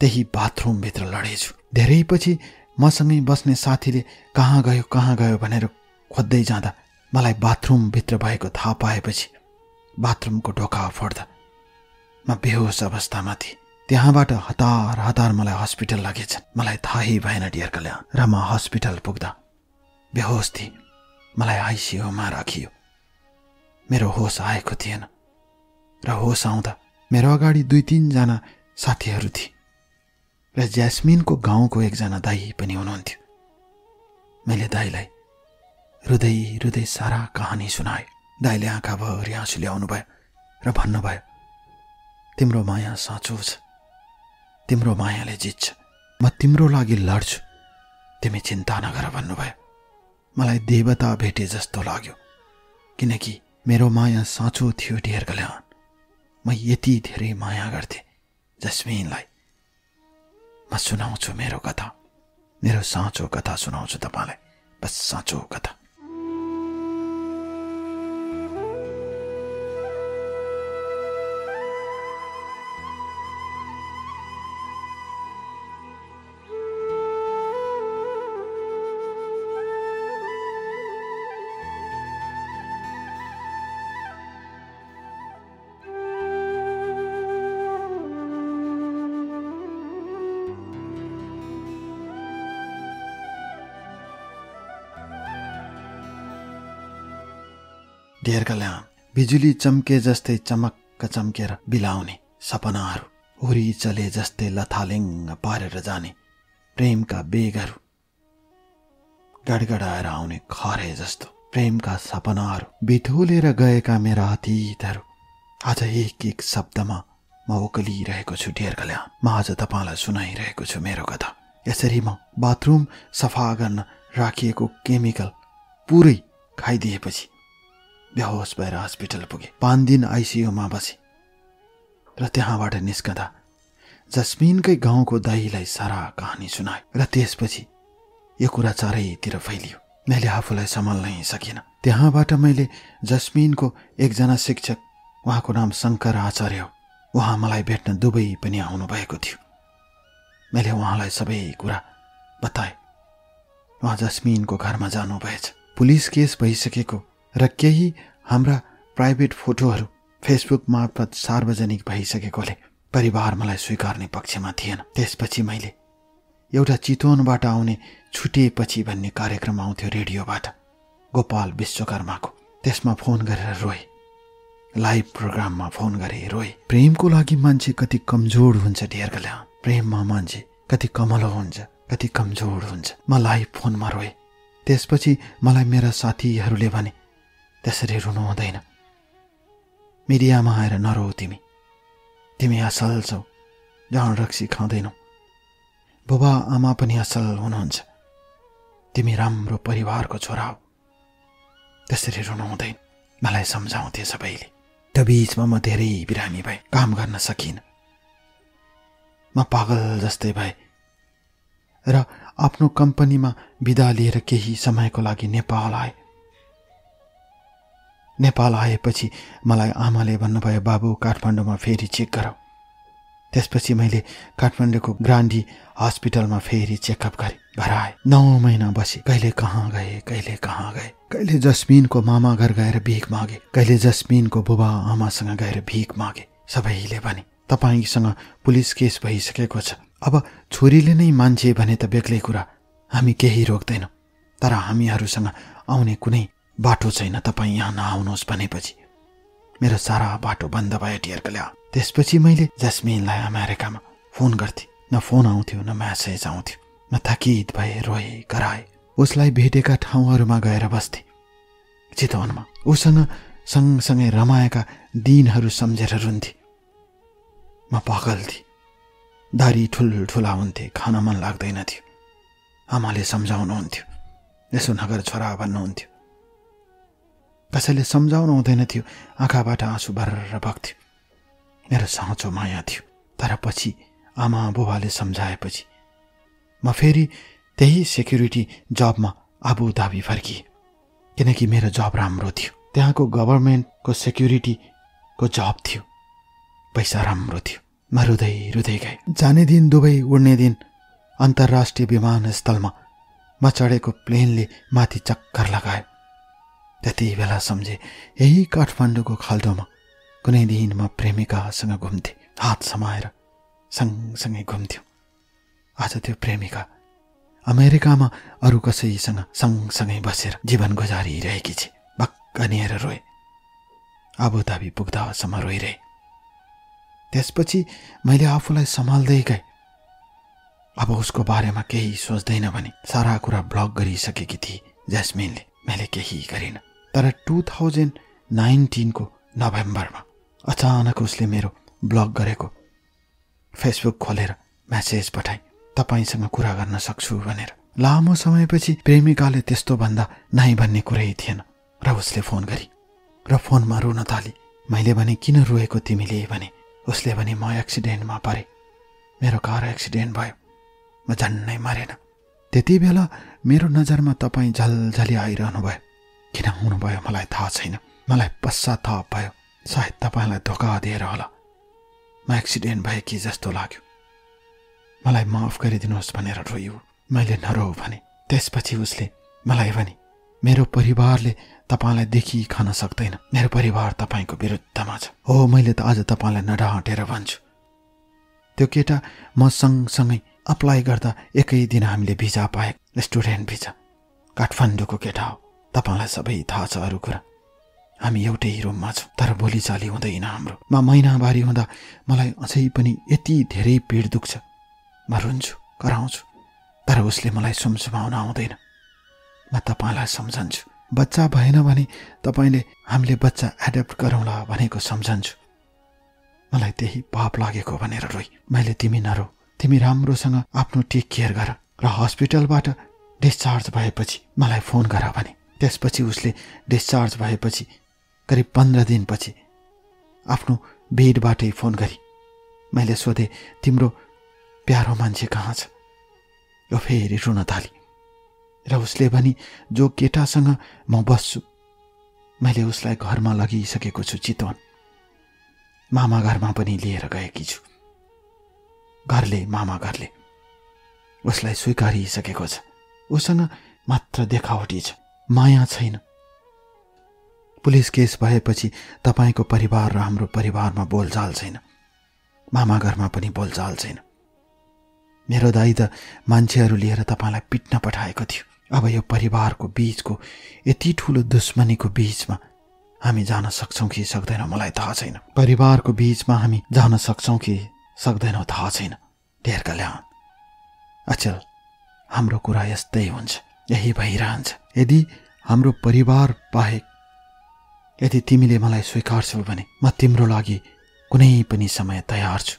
त्यही बाथरुमभित्र लडेछु। धेरै पछि मसँगै बस्ने साथीले कहाँ गयो भनेर खोज्दै जाँदा मलाई बाथरुमभित्र भएको थाहा पाएपछि बाथरुमको ढोका फोड्दा म बेहोस अवस्थामा थिएँ। त्यहाँबाट हतार हतार मलाई हस्पिटल लगेछन्। मलाई थाहै भएन डियर कल्याण। र म हस्पिटल पुग्दा बेहोस थिएँ। मलाई आइसियुमा राखियो। मेरो होस आएको थिएन र होस आउँदा मेरो अगाडि 2-3 जना साथीहरू थिए र ज्यास्मिनको गाउँको एकजना दाई पनि हुनुहुन्थ्यो। मैले दाईलाई रुँदै रुँदै सारा कहानी सुनाएँ। दाईले आँखाभरि आँसु ल्याउनु भयो र भन्नुभयो, तिम्रो माया साँचो छ, तिम्रो मायाले जित्छ, म तिम्रो लागि लड्छु, तिमी चिन्ता नगर भन्नुभयो। मलाई देवता भेटे जस्तो लाग्यो, किनकि मेरो माया साँचो थियो डियर कल्याण। म यति धेरै माया गर्थे जस्मिनलाई। म सुनाउँछु मेरो कथा, मेरो साँचो कथा सुनाउँछु तपाईँलाई, बस साँचो कथा। डियर कल्याण, बिजुली चम्के जस्तै चमक्क चम्केर बिलाउने सपनाहरू, उरी चले जस्तै लथालिङ्ग पारेर जाने प्रेमका बेगहरू, गडगडाएर आउने खरे जस्तो प्रेमका सपनाहरू, बिथोलेर गएका मेरा अतीतहरू आज एक एक शब्दमा म उकलिरहेको छु डियर कल्याण। म आज तपाईँलाई सुनाइरहेको छु मेरो कथा। यसरी म बाथरुम सफा गर्न राखिएको केमिकल पुरै खाइदिएपछि बेहोस भएर हस्पिटल पुगे। 5 दिन आइसियुमा बसे र त्यहाँबाट निस्कँदा जस्मिनकै गाउँको दाइलाई सारा कहानी सुनाए र त्यसपछि यो कुरा चारैतिर फैलियो। मैले आफूलाई सम्हाल्नै सकिनँ। त्यहाँबाट मैले जस्मिनको एकजना शिक्षक, उहाँको नाम शङ्कर आचार्य हो, उहाँ मलाई भेट्न दुबई पनि आउनुभएको थियो। मैले उहाँलाई सबै कुरा बताएँ। उहाँ जस्मिनको घरमा जानुभएछ। पुलिस केस भइसकेको र केही हाम्रा प्राइभेट फोटोहरू फेसबुक मार्फत सार्वजनिक भइसकेकोले परिवार मलाई स्वीकार्ने पक्षमा थिएन। त्यसपछि मैले एउटा चितवनबाट आउने छुटिएपछि भन्ने कार्यक्रम आउँथ्यो रेडियोबाट, गोपाल विश्वकर्माको। त्यसमा फोन गरेर रोए, लाइभ प्रोग्राममा फोन गरे, रोए। प्रेमको लागि मान्छे कति कमजोर हुन्छ डियर कल्याण। प्रेममा मान्छे कति कमलो हुन्छ, कति कमजोर हुन्छ। म लाइभ फोनमा रोए। त्यसपछि मलाई मेरा साथीहरूले भने, त्यसरी रुनु हुँदैन, मिडियामा आएर नरो, तिमी असल छौ, जाँड रक्सी खाँदैनौ, बुबा आमा पनि असल हुनुहुन्छ, तिमी राम्रो परिवारको छोरा हो, त्यसरी रुनु हुँदैन। मलाई सम्झाउँथे सबैले। त्यो बीचमा म धेरै बिरामी भएँ, काम गर्न सकिनँ। म पागल जस्तै भएँ र आफ्नो कम्पनीमा बिदा लिएर केही समयको लागि नेपाल आए। नेपाल आएपछि मलाई आमाले भन्नुभयो, बाबु काठमाडौँमा फेरि चेक गरौ। त्यसपछि मैले काठमाडौँको ग्रान्डी हस्पिटलमा फेरि चेकअप गरेँ, घर आएँ। 9 महिना बसेँ। कहिले कहाँ गए, कहिले जस्मिनको मामा घर गएर भिख मागे, कहिले जस्मिनको बुबा आमासँग गएर भिख मागे। सबैले भने, तपाईँसँग पुलिस केस भइसकेको छ, अब छोरीले नै मान्छे भने त बेग्लै कुरा, हामी केही रोक्दैनौँ, तर हामीहरूसँग आउने कुनै बाटो छैन, तपाईँ यहाँ नआउनुहोस् भनेपछि मेरो सारा बाटो बन्द भयो डियर कल्याण। त्यसपछि मैले जस्मिनलाई अमेरिकामा फोन गर्थेँ, न फोन आउँथ्यो न म्यासेज आउँथ्यो। म थकित भए, रोएँ, कराएँ। उसलाई भेटेका ठाउँहरूमा गएर बस्थेँ, चितवनमा। उसँग सँगसँगै रमाएका दिनहरू सम्झेर रुन्थेँ। म पागल थिएँ। दारी ठुल्ठुला हुन्थे, खान मन लाग्दैन थियो। आमाले सम्झाउनुहुन्थ्यो, यसो नगर छोरा भन्नुहुन्थ्यो। कसैले सम्झाउनु हुँदैन थियो, आँखाबाट आँसु भरेर बग्थ्यो। मेरो साँचो माया थियो। तर पछि आमा बुबाले सम्झाएपछि म फेरि त्यही सेक्युरिटी जबमा आबुधाबी फर्किएँ, किनकि मेरो जब राम्रो थियो। त्यहाँको गभर्मेन्टको सेक्युरिटीको जब थियो, पैसा राम्रो थियो। म रुँदै गएँ। जाने दिन दुबई, उड्ने दिन अन्तर्राष्ट्रिय विमानस्थलमा म चढेको प्लेनले माथि चक्कर लगायो। त्यति बेला सम्झे, यही काठमाडौँको खाल्डोमा कुनै दिन म प्रेमिकासँग घुम्थेँ, हात समाएर सँगसँगै घुम्थ्यौँ। आज त्यो प्रेमिका अमेरिकामा अरू कसैसँग सँगसँगै बसेर जीवन गुजारिरहेकी छे। भक्क निएर रोए। आबुधाबी पुग्दासम्म रोइरहे। त्यसपछि मैले आफूलाई सम्हाल्दै गएँ। अब उसको बारेमा केही सोच्दैन भने सारा कुरा ब्लक गरिसकेकी थिए जस्मिनले। मैले केही गरिनँ। तर 2019 को नोभेम्बरमा अचानक उसले मेरो ब्लक गरेको फेसबुक खोलेर मेसेज पठाए, तपाईसँग कुरा गर्न सक्छु भनेर। लामो समयपछि प्रेमिकाले त्यस्तो भन्दा नाइ भन्ने कुरै थिएन र उसले फोन गरी र फोनमा रुन थाली। मैले भने किन रोएको तिमीले भने। उसले भने म एक्सिडेन्टमा परे, मेरो कार एक्सिडेन्ट भयो, म झन्नै मरेन। त्यति बेला मेरो नजरमा तपाईँ झलझली आइरहनु भयो। किन हुनुभयो मलाई थाहा छैन। मलाई पश्चाताप भयो, सायद तपाईँलाई धोका दिएर होला म एक्सिडेन्ट भए कि जस्तो लाग्यो। मलाई माफ गरिदिनुहोस् भनेर रोइयो। मैले नरो भने। त्यसपछि उसले मलाई भने मेरो परिवारले तपाईँलाई देखि खान सक्दैन, मेरो परिवार तपाईँको विरुद्धमा छ। हो मैले त आज तपाईँलाई नढाँटेर भन्छु। त्यो केटा म सँगसँगै अप्लाई गर्दा एकै दिन हामीले भिजा पाए, स्टुडेन्ट भिजा। काठमाडौँको केटा हो, तपाईँलाई सबै थाहा छ अरू कुरा। हामी एउटै रुममा छौँ तर बोलीचाली हुँदैन हाम्रो। म महिनावारी हुँदा मलाई अझै पनि यति धेरै पीड दुख्छ, म रुन्छु कराउँछु, तर उसले मलाई सुमसुमाउन आउँदैन। म तपाईँलाई सम्झन्छु। बच्चा भएन भने तपाईँले हामीले बच्चा एडप्ट गरौँला भनेको सम्झन्छु। मलाई त्यही पाप लागेको भनेर रोइ। मैले तिमी नरो, तिमी राम्रोसँग आफ्नो टेक केयर गर र हस्पिटलबाट डिस्चार्ज भएपछि मलाई फोन गर भने। त्यसपछि उसले डिस्चार्ज भएपछि करिब 15 दिनपछि आफ्नो बेडबाटै फोन गरी। मैले सोधेँ तिम्रो प्यारो मान्छे कहाँ छ? यो फेरि रुन थाली र उसले भनी जो केटासँग म बस्छु मैले उसलाई घरमा लगिसकेको छु, चितवन मामा घरमा पनि लिएर गएकी छु। मामा घरले उसलाई स्वीकारिसकेको छ। उसँग मात्र देखावटी छ, माया छैन। पुलिस केस भएपछि तपाईँको परिवार र हाम्रो परिवारमा बोलचाल छैन, मामा घरमा पनि बोलचाल छैन। मेरो दाइ त मान्छेहरू लिएर तपाईँलाई पिट्न पठाएको थियो। अब यो परिवारको बीचको यति ठुलो दुश्मनीको बीचमा हामी जान सक्छौँ कि सक्दैनौँ मलाई थाहा छैन। परिवारको बीचमा हामी जान सक्छौँ कि सक्दैनौँ थाहा छैन। धेर कल्याण अचल, हाम्रो कुरा यस्तै हुन्छ, यही भइरहन्छ। यदि हाम्रो परिवार बाहेक यदि तिमीले मलाई स्वीकार्छौ भने म तिम्रो लागि कुनै पनि समय तयार छु।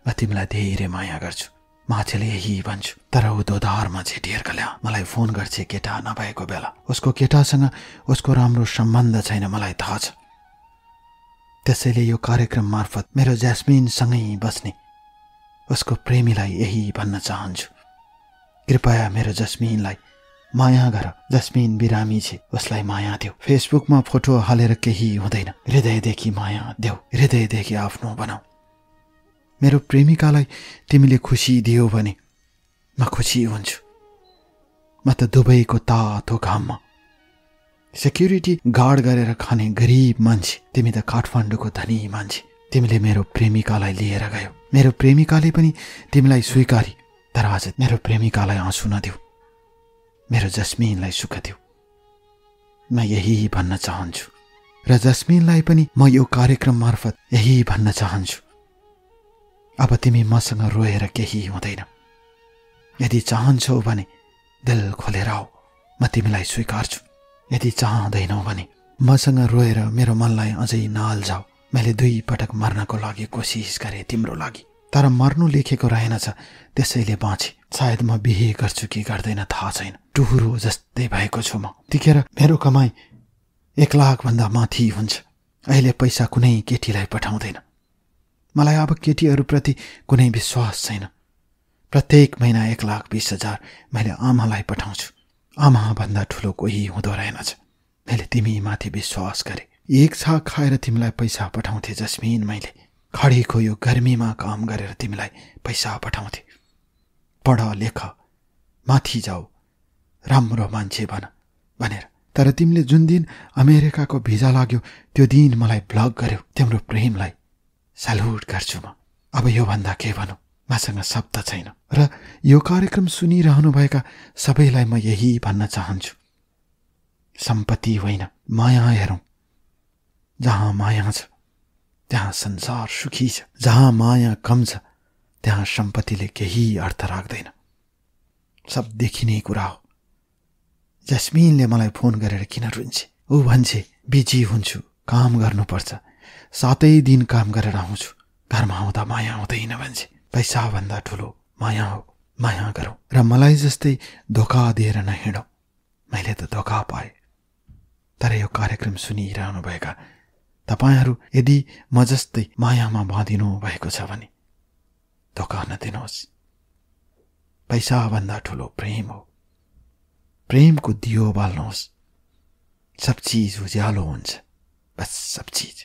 म तिमीलाई धेरै माया गर्छु, मान्छेले यही भन्छु। तर ऊ दोधारमा चाहिँ ढेर कल्याण मलाई फोन गर्छ केटा नभएको बेला। उसको केटासँग उसको राम्रो सम्बन्ध छैन मलाई थाहा छ। त्यसैले यो कार्यक्रम मार्फत मेरो ज्यास्मिनसँगै बस्ने उसको प्रेमीलाई यही भन्न चाहन्छु, कृपया मेरो जस्मिनलाई माया गर। जस्मिन बिरामी छे, उसलाई माया देऊ। फेसबुकमा फोटो हालेर केही हुँदैन, हृदयदेखि माया देऊ, हृदयदेखि आफ्नो बनाऊ। मेरो प्रेमिकालाई तिमीले खुसी दियो भने म खुसी हुन्छु। म त दुबईको तातो घाममा सेक्युरिटी गार्ड गरेर खाने गरिब मान्छे, तिमी त काठमाडौँको धनी मान्छे। तिमीले मेरो प्रेमिकालाई लिएर गयो, मेरो प्रेमिकाले पनि तिमीलाई स्वीकारी। तर आज मेरो प्रेमिकालाई आँसु नदेऊ, मेरो जस्मिनलाई सुख देऊ। म यही भन्न चाहन्छु र जस्मिनलाई पनि म यो कार्यक्रम मार्फत यही भन्न चाहन्छु। अब तिमी मसँग रोएर केही हुँदैन। यदि चाहन्छौ भने दिल खोलेर आऊ, म तिमीलाई स्वीकार्छु। यदि चाहँदैनौ भने मसँग रोएर मेरो मनलाई अझै नअल्झाऊ। मैले 2 पटक मर्नको लागि कोसिस गरेँ तिम्रो लागि, तर मर्नु लेखेको रहेनछ, त्यसैले बाँचे। सायद म बिहे गर्छु कि गर्दैन थाहा छैन। टुहुरो जस्तै भएको छु म। त्यतिखेर मेरो कमाई 1 लाख भन्दा माथि हुन्छ। अहिले पैसा कुनै केटीलाई पठाउँदैन। मलाई अब केटीहरूप्रति कुनै विश्वास छैन। प्रत्येक महिना 1,20,000 मैले आमालाई पठाउँछु। आमा भन्दा ठुलो कोही हुँदो रहेनछ। मैले तिमीमाथि विश्वास गरेँ। 1 छाक खाएर तिमीलाई पैसा पठाउँथे जस्मिन। मैले खडेको यो गर्मीमा काम गरेर तिमीलाई पैसा पठाउँथे। पढ लेख, माथि जाऊ, राम्रो मान्छे बन भनेर। तर तिमीले जुन दिन अमेरिकाको भिजा लाग्यो त्यो दिन मलाई ब्लक गर्यौ। तिम्रो प्रेमलाई सल्युट गर्छु म। अब यो भन्दा के भनौँ, मसँग शब्द छैन। र यो कार्यक्रम सुनिरहनुभएका सबैलाई म यही भन्न चाहन्छु, सम्पत्ति होइन माया हेरौँ। जहाँ माया छ त्यहाँ संसार सुखी छ, जहाँ माया कम छ त्यहाँ सम्पत्तिले केही अर्थ राख्दैन। सब देखिने कुरा हो। जस्मिनले मलाई फोन गरेर किन रुन्छे? ऊ भन्छे बिजी हुन्छु, काम गर्नुपर्छ, 7 दिन काम गरेर आउँछु, घरमा आउँदा माया हुँदैन भन्छे। पैसा भन्दा ठुलो माया हो। माया गरौँ र मलाई जस्तै धोका दिएर नहिँडौँ। मैले त धोका पाएँ। तर यो कार्यक्रम सुनिरहनुभएका तपाईहरू यदि म जस्तै मायामा बाँधिनु भएको छ भने धोका नदिनुहोस्। पैसाभन्दा ठुलो प्रेम हो। प्रेमको दियो बाल्नुहोस्। सब चिज उज्यालो हुन्छ। बस सब चिज।